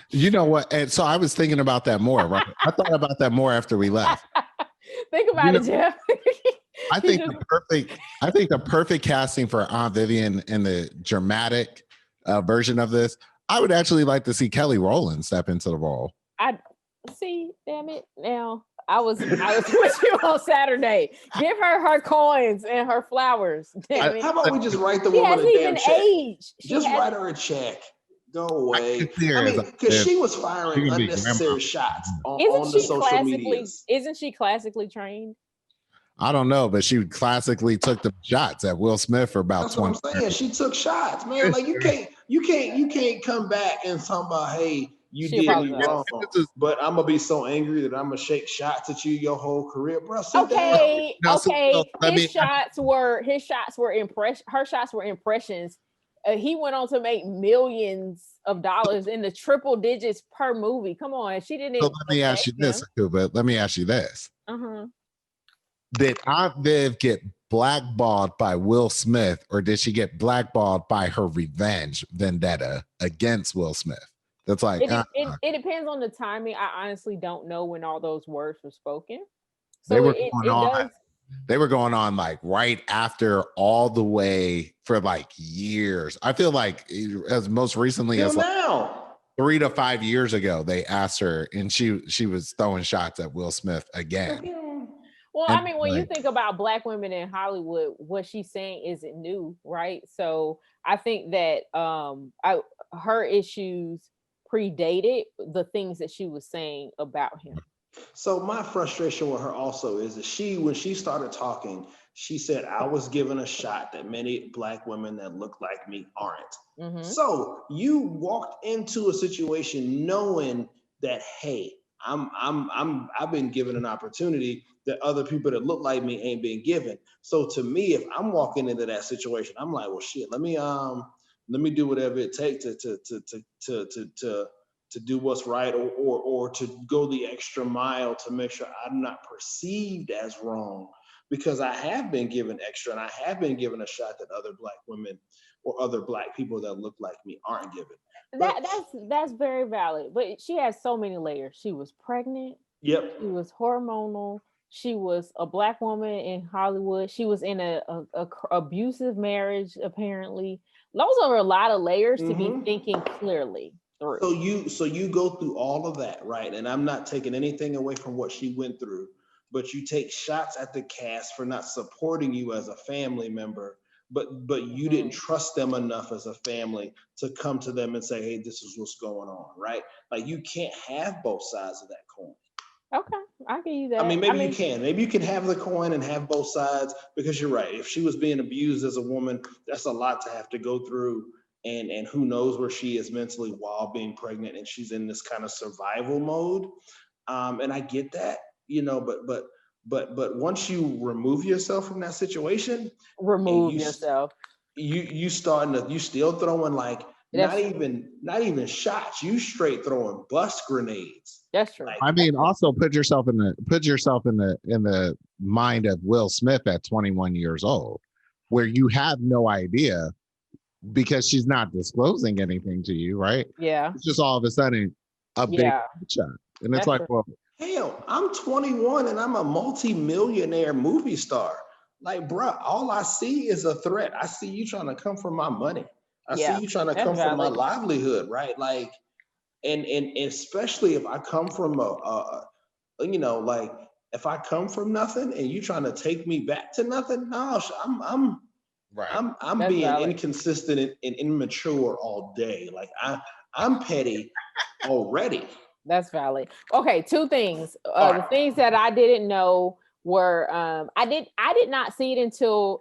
Speaker 2: You know what? And so I was thinking about that more, right? I thought about that more after we left.
Speaker 3: Think about it, Jeff.
Speaker 2: I think the perfect casting for Aunt Vivian in the dramatic version of this, I would actually like to see Kelly Rowland step into the role.
Speaker 3: See, damn it. Now, I was with you on Saturday. Give her coins and her flowers.
Speaker 1: How about we just write the woman a damn check? Just write her a check. Go away. I mean, because she was firing unnecessary shots on the social medias.
Speaker 3: Isn't she classically trained?
Speaker 2: I don't know, but she classically took the shots at Will Smith for about 20
Speaker 1: That's what I'm saying. She took shots, man. Like you can't come back and talk about, hey, You
Speaker 3: She'll
Speaker 1: did
Speaker 3: probably
Speaker 1: me
Speaker 3: go.
Speaker 1: wrong, but I'm gonna be so angry that I'm gonna shake shots at you your whole career, bro. Sit down.
Speaker 3: Okay,
Speaker 2: Now, so,
Speaker 3: okay.
Speaker 2: let me-
Speaker 3: Her shots were impressions. He went on to make millions of dollars in the triple digits per movie. Come on, she didn't.
Speaker 2: So let me ask you this, Akuba. Let me ask you this. Did Aunt Viv get blackballed by Will Smith, or did she get blackballed by her revenge vendetta against Will Smith? That's like
Speaker 3: it depends on the timing. I honestly don't know when all those words were spoken. So
Speaker 2: they were going on like right after, all the way for like years. I feel like as most recently as like
Speaker 1: now
Speaker 2: 3 to 5 years ago, they asked her, and she was throwing shots at Will Smith again.
Speaker 3: Well, I mean, when you think about Black women in Hollywood, what she's saying isn't new, right? So I think that her issues predated the things that she was saying about him.
Speaker 1: So my frustration with her also is that when she started talking, she said, I was given a shot that many Black women that look like me aren't. So you walked into a situation knowing that, hey, I've been given an opportunity that other people that look like me ain't been given. So to me, if I'm walking into that situation, I'm like, well, shit, let me do whatever it takes to do what's right, or to go the extra mile to make sure I'm not perceived as wrong, because I have been given extra and I have been given a shot that other Black women or other Black people that look like me aren't given.
Speaker 3: That's very valid, but she has so many layers. She was pregnant.
Speaker 1: Yep.
Speaker 3: She was hormonal. She was a Black woman in Hollywood. She was in a abusive marriage, apparently. Those are a lot of layers to be thinking clearly through.
Speaker 1: So you go through all of that, right? And I'm not taking anything away from what she went through, but you take shots at the cast for not supporting you as a family member, but you didn't trust them enough as a family to come to them and say, hey, this is what's going on, right? Like, you can't have both sides of that coin.
Speaker 3: Okay, I give you that.
Speaker 1: I mean, maybe you can. Maybe you can have the coin and have both sides, because you're right. If she was being abused as a woman, that's a lot to have to go through. And who knows where she is mentally while being pregnant, and she's in this kind of survival mode. And I get that, but once you remove yourself from that situation, you still throwing like not even shots. You straight throwing bus grenades.
Speaker 3: That's true.
Speaker 2: I mean, also put yourself in the mind of Will Smith at 21 years old, where you have no idea, because she's not disclosing anything to you, right?
Speaker 3: Yeah.
Speaker 2: It's just all of a sudden a big shot. And it's like, well,
Speaker 1: hell, I'm 21 and I'm a multi-millionaire movie star. Like, bro, all I see is a threat. I see you trying to come for my money. I see you trying to come for my livelihood, right? Like, and especially if I come from if I come from nothing and you trying to take me back to nothing, no, I'm being inconsistent and immature all day. Like, I'm petty already.
Speaker 3: That's valid. Okay, two things. The things that I didn't know were I did not see it until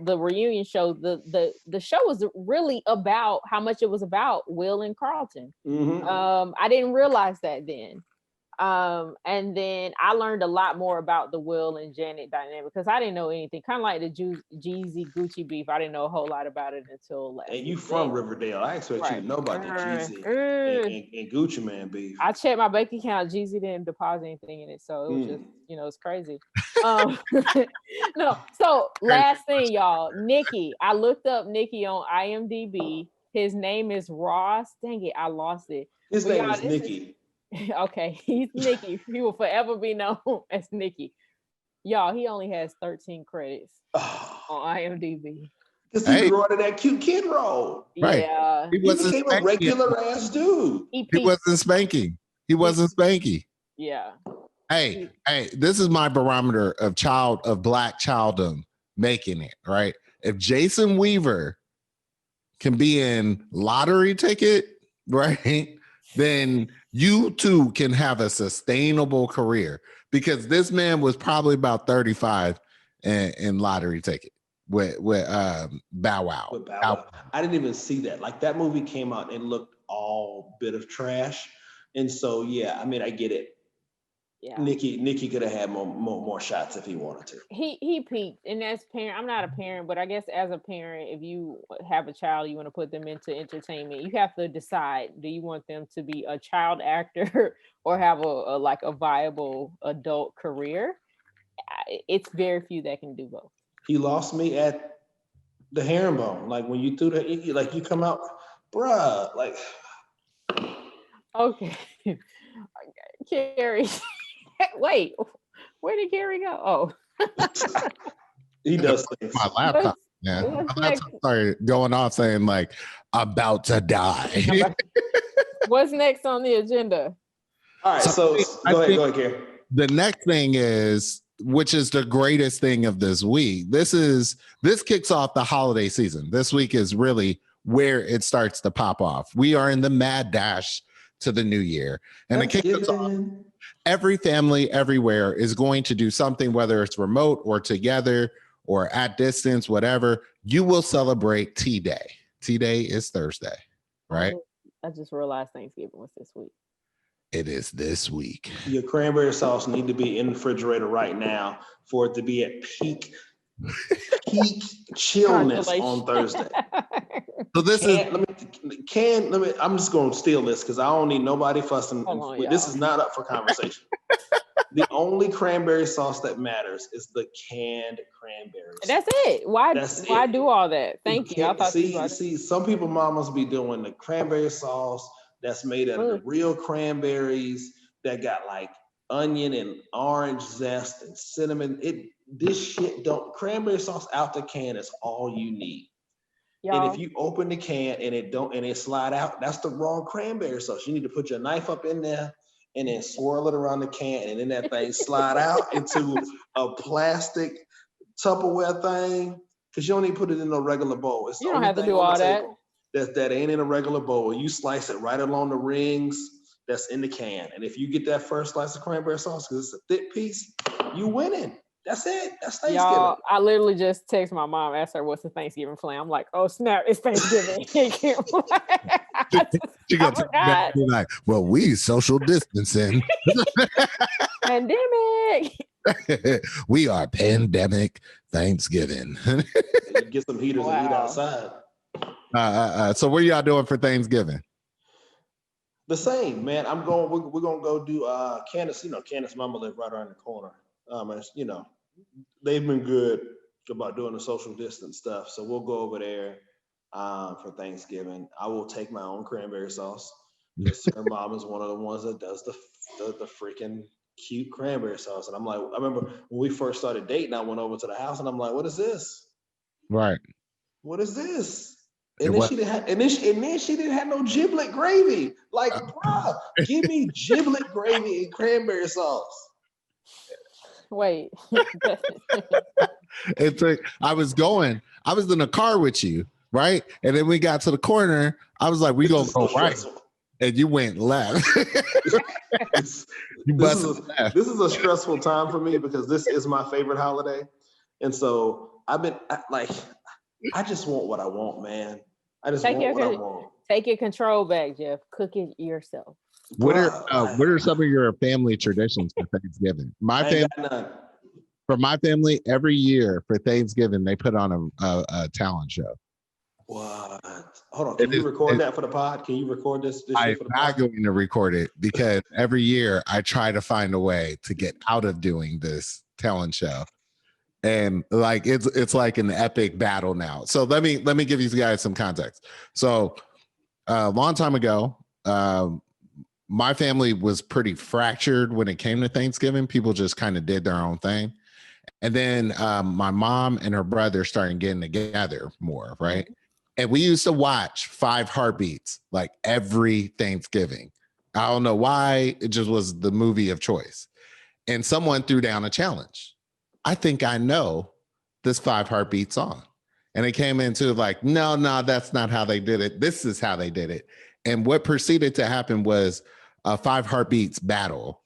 Speaker 3: the reunion show. The show was really about how much it was about Will and Carlton. I didn't realize that then. And then I learned a lot more about the Will and Janet dynamic, because I didn't know anything. Kind of like the Jeezy Gucci beef. I didn't know a whole lot about it until last.
Speaker 1: And you from Riverdale? I expect you to know about the Jeezy and Gucci Man beef.
Speaker 3: I checked my bank account. Jeezy didn't deposit anything in it, so it was just it's crazy. No. So last thing, y'all, Nikki. I looked up Nikki on IMDb. His name is Ross. Dang it, I lost it.
Speaker 1: His name is Nikki.
Speaker 3: Okay, he's Nikki. He will forever be known as Nikki. Y'all, he only has 13 credits on IMDb.
Speaker 1: Because he grew out of that cute kid role.
Speaker 2: Right.
Speaker 3: Yeah.
Speaker 1: He became a regular ass dude.
Speaker 2: He wasn't spanking. He wasn't spanky.
Speaker 3: Yeah.
Speaker 2: Hey, this is my barometer of Black childom making it, right? If Jason Weaver can be in Lottery Ticket, right, then you too can have a sustainable career, because this man was probably about 35 in Lottery Ticket with Bow Wow.
Speaker 1: I didn't even see that. Like, that movie came out and looked all bit of trash. And so, yeah, I mean, I get it.
Speaker 3: Yeah.
Speaker 1: Nikki could have had more shots if he wanted to.
Speaker 3: He peaked, and as parent, I'm not a parent, but I guess as a parent, if you have a child, you want to put them into entertainment, you have to decide: do you want them to be a child actor or have a like a viable adult career? It's very few that can do both.
Speaker 1: He lost me at the herringbone. Like when you threw the, like you come out, bruh, like.
Speaker 3: Okay, Carrie. Wait, where did Carrie go? Oh,
Speaker 1: He does things.
Speaker 2: My laptop. Yeah, my laptop started going off saying like about to die.
Speaker 3: What's next on the agenda?
Speaker 1: All right, so go ahead, Carrie.
Speaker 2: The next thing is, which is the greatest thing of this week. This kicks off the holiday season. This week is really where it starts to pop off. We are in the mad dash to the new year, and it kicks us off. Every family everywhere is going to do something, whether it's remote or together or at distance, whatever. You will celebrate Tea Day. Tea Day is Thursday, right?
Speaker 3: I just realized Thanksgiving was this week.
Speaker 2: It is this week.
Speaker 1: Your cranberry sauce need to be in the refrigerator right now for it to be at peak chillness on Thursday.
Speaker 2: So this
Speaker 1: I'm just going to steal this because I don't need nobody fussing. This is not up for conversation. The only cranberry sauce that matters is the canned cranberries.
Speaker 3: That's it. Why do all that? Thank you. I thought
Speaker 1: see, some people mamas be doing the cranberry sauce that's made out of the real cranberries that got like onion and orange zest and cinnamon. Cranberry sauce out the can is all you need. Y'all. And if you open the can and it slide out, that's the wrong cranberry sauce. You need to put your knife up in there and then swirl it around the can, and then that thing slide out into a plastic Tupperware thing, because you don't need to put it in a regular bowl. It's
Speaker 3: you don't have to do all that.
Speaker 1: That ain't in a regular bowl. You slice it right along the rings that's in the can. And if you get that first slice of cranberry sauce, because it's a thick piece, you winning. That's it. That's Thanksgiving.
Speaker 3: Y'all, I literally just text my mom, asked her what's the Thanksgiving plan. I'm like, oh snap, it's Thanksgiving.
Speaker 2: She gonna be like, well, we social distancing.
Speaker 3: Pandemic.
Speaker 2: We are pandemic Thanksgiving.
Speaker 1: Get some heaters and eat outside.
Speaker 2: So what are y'all doing for Thanksgiving?
Speaker 1: The same, man. We're gonna go do Candace. Candace mama live right around the corner. They've been good about doing the social distance stuff. So we'll go over there for Thanksgiving. I will take my own cranberry sauce. Her mom is one of the ones that does the freaking cute cranberry sauce. And I'm like, I remember when we first started dating, I went over to the house and I'm like, what is this?
Speaker 2: Right.
Speaker 1: What is this? And then she didn't have no giblet gravy. Like, bruh, give me giblet gravy and cranberry sauce.
Speaker 3: Wait.
Speaker 2: It's like I was in the car with you, right? And then we got to the corner. I was like, we gonna go right. And you went left.
Speaker 1: This is a stressful time for me because this is my favorite holiday. And so I just want what I want, man. I want.
Speaker 3: Take your control back, Jeff. Cook it yourself.
Speaker 2: What are some of your family traditions for Thanksgiving? For my family, every year for Thanksgiving, they put on a talent show.
Speaker 1: What? Hold on. Can you record that for the pod? Can you record this?
Speaker 2: I'm not going to record it because every year I try to find a way to get out of doing this talent show. And like it's like an epic battle now. So let me give you guys some context. So a long time ago, my family was pretty fractured when it came to Thanksgiving. People just kind of did their own thing. And then my mom and her brother started getting together more, right? And we used to watch 5 Heartbeats like every Thanksgiving. I don't know why. It just was the movie of choice. And someone threw down a challenge. I think I know this 5 Heartbeat song. And it came into like, no, that's not how they did it. This is how they did it. And what proceeded to happen was a 5 Heartbeats battle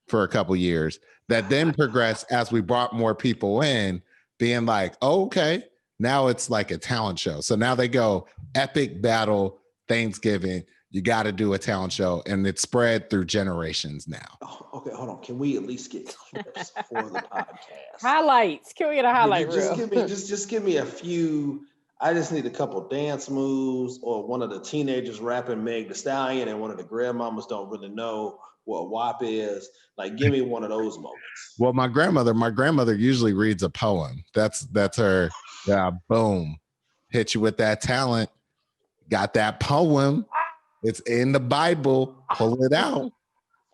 Speaker 2: for a couple years that then progressed as we brought more people in, being like, oh, okay, now it's like a talent show. So now they go epic battle Thanksgiving. You got to do a talent show, and it's spread through generations now.
Speaker 1: Oh, okay, hold on. Can we at least get clips for the podcast?
Speaker 3: Highlights. Can we get a highlight reel?
Speaker 1: Just give me a few. I just need a couple dance moves, or one of the teenagers rapping Meg Thee Stallion, and one of the grandmamas don't really know what WAP is. Like, give me one of those moments.
Speaker 2: Well, my grandmother usually reads a poem. That's her. Yeah, boom. Hit you with that talent. Got that poem. It's in the Bible. Pull it out.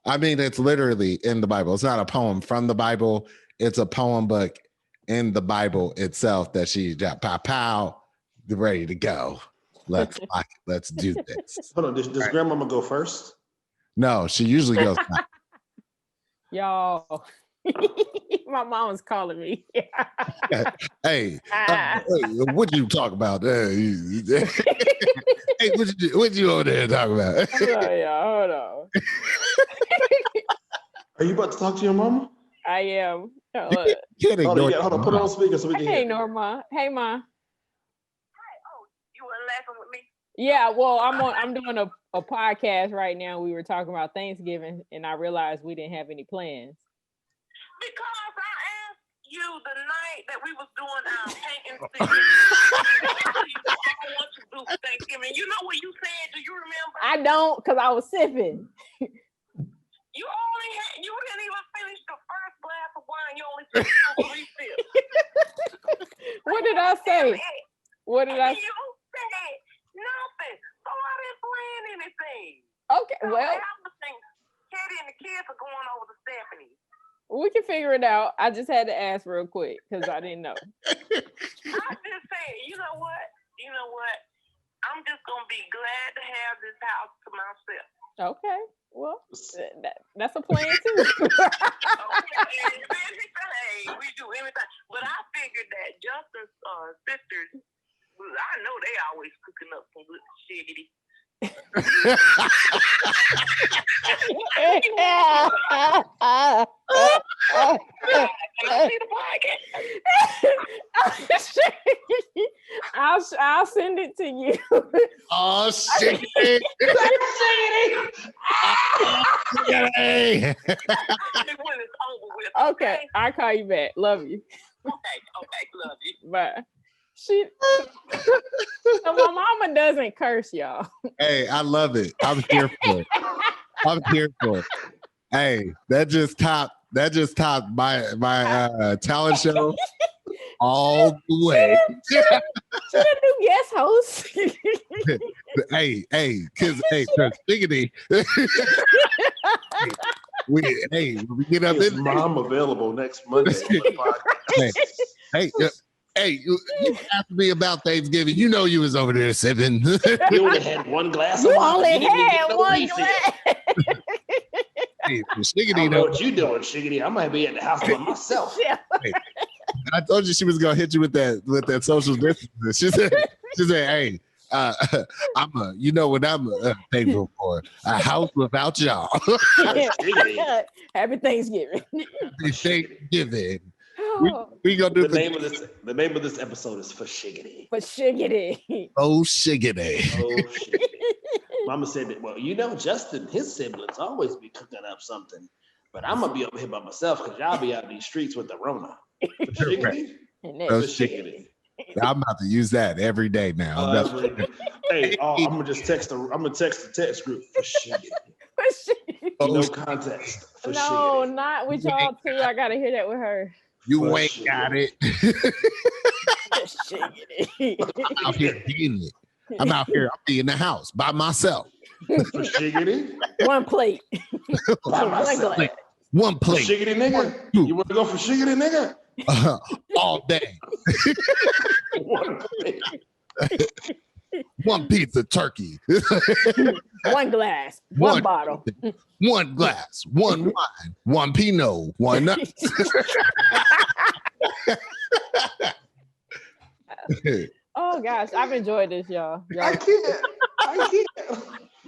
Speaker 2: I mean, it's literally in the Bible. It's not a poem from the Bible. It's a poem book in the Bible itself that she got pow, ready to go. Let's do this.
Speaker 1: Hold on. Does grandmama go first?
Speaker 2: No, she usually goes.
Speaker 3: Y'all, my mom was calling me.
Speaker 2: Hey, what you talk about? Hey, what you over there talking about?
Speaker 3: Hold on.
Speaker 1: Are you about to talk to your mama?
Speaker 3: I am.
Speaker 2: Hold on,
Speaker 1: put it on speaker so we can hear.
Speaker 3: Hey, Norma. Hey, Ma.
Speaker 4: Hi. Oh, you were laughing with me?
Speaker 3: Yeah, well, I'm doing a podcast right now. We were talking about Thanksgiving, and I realized we didn't have any plans.
Speaker 4: Because I asked you the night that we was doing our painting thing. I want to do Thanksgiving. You know what you said? Do you remember?
Speaker 3: I don't, because I was sipping.
Speaker 4: You didn't even finish the first glass of wine. You only took 3 sips.
Speaker 3: What did I say? What did I say?
Speaker 4: You said nothing. So I didn't plan anything.
Speaker 3: Okay, well.
Speaker 4: I was thinking Katie and the kids are going over to Stephanie.
Speaker 3: We can figure it out. I just had to ask real quick because I didn't know.
Speaker 4: I just said, you know what? I'm just going to be glad to have this house to myself.
Speaker 3: Okay. Well, that's a plan too.
Speaker 4: Okay, we do everything. But I figured that Justin's sisters, I know they always cooking up some good shiggity.
Speaker 3: I'll send it to you.
Speaker 2: Oh shit!
Speaker 3: Okay, I'll call you back. Love you.
Speaker 4: Okay, love you.
Speaker 3: Bye. So my mama doesn't curse, y'all.
Speaker 2: Hey, I love it. I'm here for it. Hey, that just topped my talent show all the way.
Speaker 3: She a new guest host.
Speaker 2: hey, Shiggidy. we get up
Speaker 1: Is
Speaker 2: in
Speaker 1: mom available next Monday?
Speaker 2: Hey, you asked me about Thanksgiving. You know you was over there sipping.
Speaker 1: You only had one glass of wine.
Speaker 3: Only had one glass.
Speaker 2: Hey,
Speaker 1: I don't know what you doing, Shiggidy. I might be at the house by myself.
Speaker 2: Hey, I told you she was gonna hit you with that social distance. She said, hey, what I'm thankful for? A house without y'all.
Speaker 3: Happy Thanksgiving.
Speaker 2: Happy Thanksgiving. We gonna do
Speaker 1: the name of this episode is For Shiggidy.
Speaker 3: For Shiggidy.
Speaker 2: Oh Shiggidy.
Speaker 1: Oh Shiggidy. Mama said that, well, Justin, his siblings always be cooking up something, but I'm gonna be over here by myself because y'all be out in these streets with the Rona. For Shiggidy.
Speaker 2: For Shiggidy. I'm about to use that every day now.
Speaker 1: Hey, I'm gonna just text the text group for Shiggidy. No context. For
Speaker 3: no,
Speaker 1: Shiggidy.
Speaker 3: not with y'all too. I gotta hear that with her.
Speaker 2: You ain't got it. I'm out here getting it. I'm out here. I'll be in the house by myself.
Speaker 1: For Shiggidy?
Speaker 3: One plate.
Speaker 2: One plate.
Speaker 1: For Shiggidy, nigga? You want to go for Shiggidy, nigga?
Speaker 2: All day.
Speaker 1: One plate.
Speaker 2: One pizza turkey.
Speaker 3: One glass. One bottle.
Speaker 2: One glass. One wine. One Pinot. One nut.
Speaker 3: Oh gosh, I've enjoyed this, y'all.
Speaker 1: I can't. I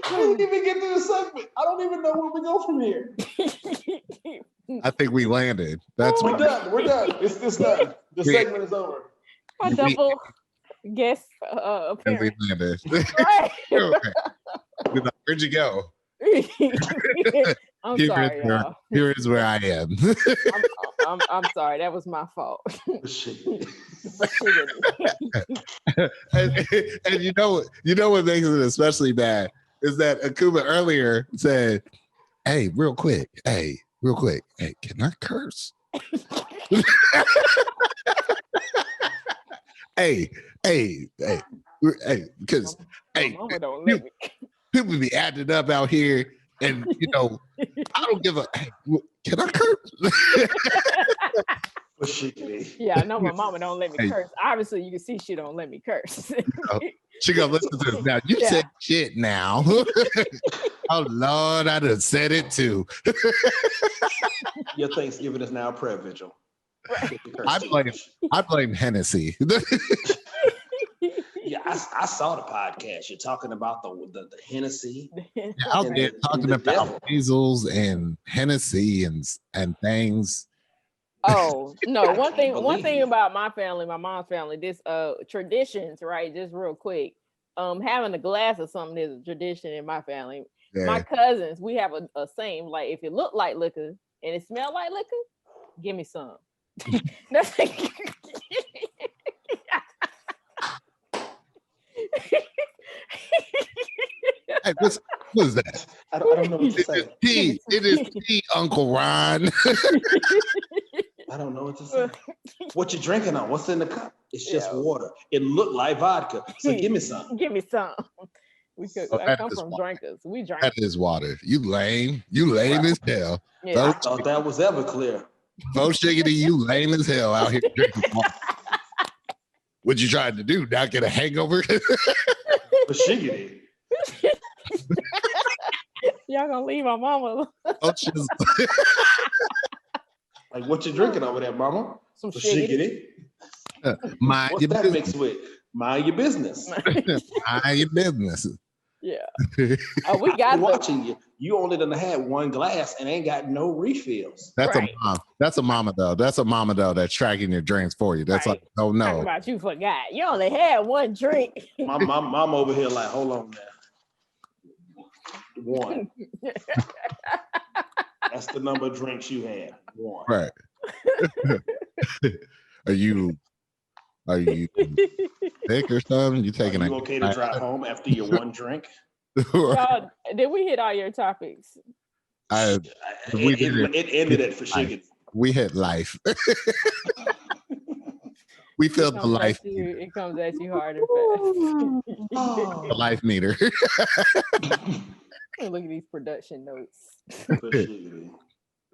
Speaker 1: didn't even get through the segment. I don't even know where we go from here.
Speaker 2: I think we landed.
Speaker 1: We're done. It's done. The segment is over.
Speaker 3: A double guest appearance.
Speaker 2: We landed.
Speaker 3: Right.
Speaker 2: Where'd you go?
Speaker 3: I'm sorry, y'all.
Speaker 2: Here is where I am.
Speaker 3: I'm sorry. That was my fault.
Speaker 2: and you know what makes it especially bad is that Akuba earlier said, hey, real quick, hey, can I curse? hey, because
Speaker 3: Mama don't let me.
Speaker 2: People be acting up out here, and I don't give a. Hey, can I curse?
Speaker 3: Yeah, I know my mama don't let me curse. Obviously, you can see she don't let me curse.
Speaker 2: She gonna listen to this now. You said shit now. Oh Lord, I done said it too.
Speaker 1: Your Thanksgiving is now prayer vigil.
Speaker 2: Right. I blame Hennessy.
Speaker 1: Yeah, I saw the podcast. You're talking about the Hennessy.
Speaker 2: Yeah, out there talking about measles and Hennessy and things.
Speaker 3: Oh no! One thing about my family, my mom's family, this traditions, right? Just real quick, having a glass of something is a tradition in my family. Yeah. My cousins, we have a saying like, if it look like liquor and it smell like liquor, give me some. That's like,
Speaker 2: hey, what is that?
Speaker 1: I don't know what to say.
Speaker 2: It is tea, Uncle Ron.
Speaker 1: I don't know what to say. What you drinking on? What's in the cup? It's just water. It looked like vodka. So give me some.
Speaker 3: Give me some. I come from drinkers. We drink.
Speaker 2: That is water. You lame as hell.
Speaker 1: Yeah. I thought that was ever clear.
Speaker 2: Bo Shiggidy, you lame as hell out here drinking water. What you trying to do? Not get a hangover?
Speaker 1: But Shiggidy.
Speaker 3: Y'all gonna leave my mama?
Speaker 1: Like, what you drinking over there, mama?
Speaker 3: Some Shiggidy.
Speaker 1: What's that mixed with? Mind your business.
Speaker 2: Mind your business.
Speaker 3: Yeah. We got
Speaker 1: watching you. You only done had one glass and ain't got no refills.
Speaker 2: That's right. That's a mama though. That's a mama though that's tracking your drinks for you. That's right. Like, oh no.
Speaker 3: Talking about you forgot. You only had one drink.
Speaker 1: my mom over here like, hold on now. One. That's the number of drinks you had. One.
Speaker 2: Right. Are you sick or something? You taking?
Speaker 1: Are you okay to drive home after your one drink?
Speaker 3: Y'all, did we hit all your topics?
Speaker 1: It ended it for Shiggidy.
Speaker 2: We hit life. We filled the life.
Speaker 3: It comes at you hard and fast.
Speaker 2: The life meter.
Speaker 3: Look at these production notes.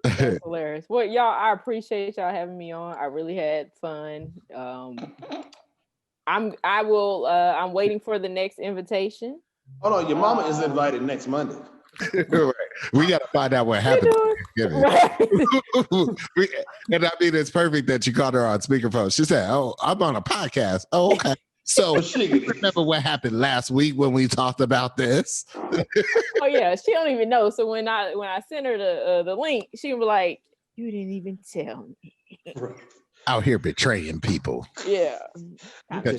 Speaker 3: That's hilarious. Well, y'all, I appreciate y'all having me on. I really had fun. I'm waiting for the next invitation.
Speaker 1: Hold on, your mama is invited next Monday.
Speaker 2: Right. We got to find out what happened.
Speaker 3: Right.
Speaker 2: And I mean, it's perfect that you called her on speakerphone. She said, "Oh, I'm on a podcast." Oh, okay. So remember what happened last week when we talked about this?
Speaker 3: Oh yeah, she don't even know. So when I sent her the link, she was like, "You didn't even tell me."
Speaker 2: Out here betraying people.
Speaker 3: Yeah.
Speaker 1: You could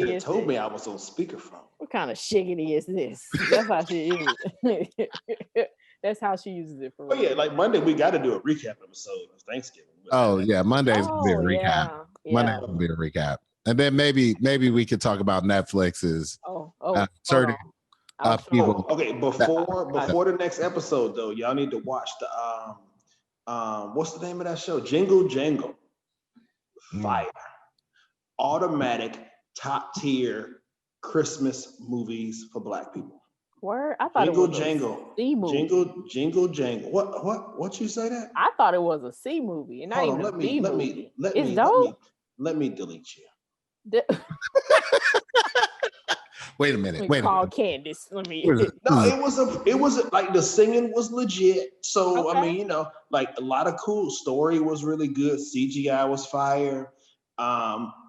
Speaker 1: have told me I was on speakerphone.
Speaker 3: What kind of shiggity is this? That's how she uses it. That's how she uses it for.
Speaker 1: Oh yeah, like Monday we got to do a recap episode of Thanksgiving.
Speaker 2: Oh yeah, Monday's gonna be a recap. Yeah. Monday's gonna be a recap, and then maybe we could talk about Netflix's certain people.
Speaker 1: Okay, before the next episode though, y'all need to watch the what's the name of that show? Jingle Jangle. Fire. Automatic top tier Christmas movies for Black people.
Speaker 3: Word? I thought Jingle
Speaker 1: it was Jangle.
Speaker 3: A C movie.
Speaker 1: Jingle Jangle. What you say that?
Speaker 3: I thought it was a C movie and not even a B movie.
Speaker 1: Let me delete you.
Speaker 2: Wait a minute.
Speaker 3: Call Candace. Let me.
Speaker 1: No, it was like the singing was legit. So okay. I mean, like a lot of cool. Story was really good. CGI was fire.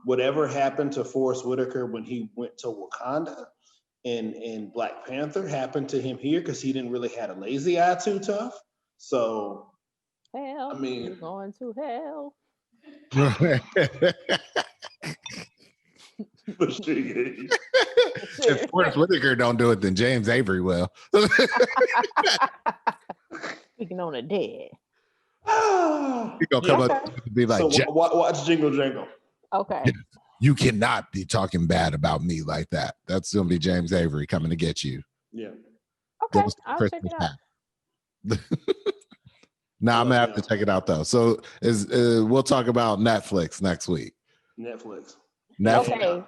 Speaker 1: Whatever happened to Forrest Whitaker when he went to Wakanda in Black Panther happened to him here because he didn't really have a lazy eye too tough. So
Speaker 3: hell, I mean, you're going to hell.
Speaker 2: If Forrest Whitaker don't do it, then James Avery will.
Speaker 3: Speaking on the dead.
Speaker 2: He's gonna come up and be like,
Speaker 1: so watch Jingle Jangle.
Speaker 3: Okay.
Speaker 2: You cannot be talking bad about me like that. That's gonna be James Avery coming to get you.
Speaker 1: Yeah.
Speaker 3: Okay, I'll check it out.
Speaker 2: Now I'm gonna have to check it out though. So we'll talk about Netflix next week.
Speaker 1: Netflix.
Speaker 3: Okay.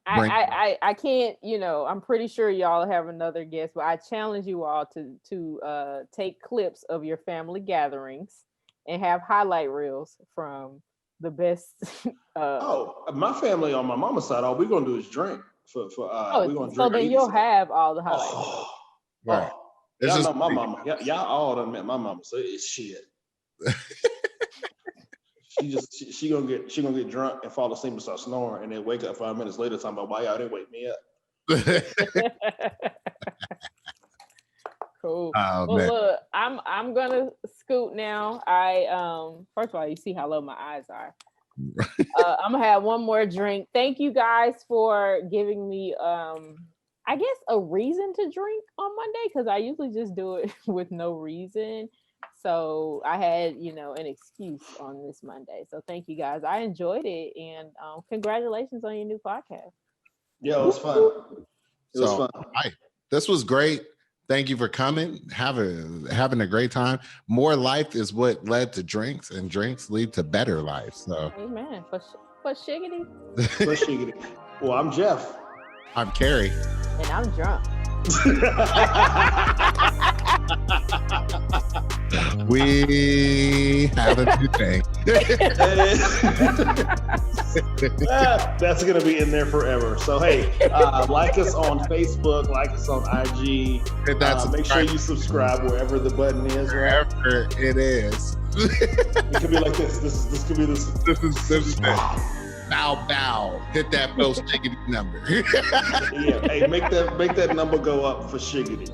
Speaker 3: I can't, I'm pretty sure y'all have another guest, but I challenge you all to take clips of your family gatherings and have highlight reels from the best.
Speaker 1: My family on my mama's side, all we're gonna do is drink. We're gonna drink.
Speaker 3: So then you'll have all the highlights.
Speaker 2: Right.
Speaker 1: Y'all know my mama. Y'all all done met my mama, so it's shit. She gonna get drunk and fall asleep and start snoring, and then wake up 5 minutes later talking about why y'all didn't wake me up.
Speaker 3: Cool.
Speaker 2: Oh,
Speaker 3: well,
Speaker 2: man.
Speaker 3: look, I'm gonna scoot now. I first of all, you see how low my eyes are. I'm gonna have one more drink. Thank you guys for giving me I guess a reason to drink on Monday, because I usually just do it with no reason. So I had, an excuse on this Monday. So thank you guys. I enjoyed it, and congratulations on your new podcast.
Speaker 1: Yeah, it was fun. It was fun.
Speaker 2: This was great. Thank you for coming. Having a great time. More life is what led to drinks, and drinks lead to better life. So,
Speaker 3: amen. For Shiggidy.
Speaker 1: For Shiggidy. Well, I'm Jeff.
Speaker 2: I'm Carrie.
Speaker 3: And I'm drunk.
Speaker 2: We have a new thing.
Speaker 1: That's gonna be in there forever. So hey, like us on Facebook, like us on IG. Make sure you subscribe wherever the button is.
Speaker 2: Wherever it is.
Speaker 1: It could be like this. This could be this.
Speaker 2: This is bow. Hit that post Shiggidy number.
Speaker 1: Yeah. Hey, make that number go up for Shiggidy.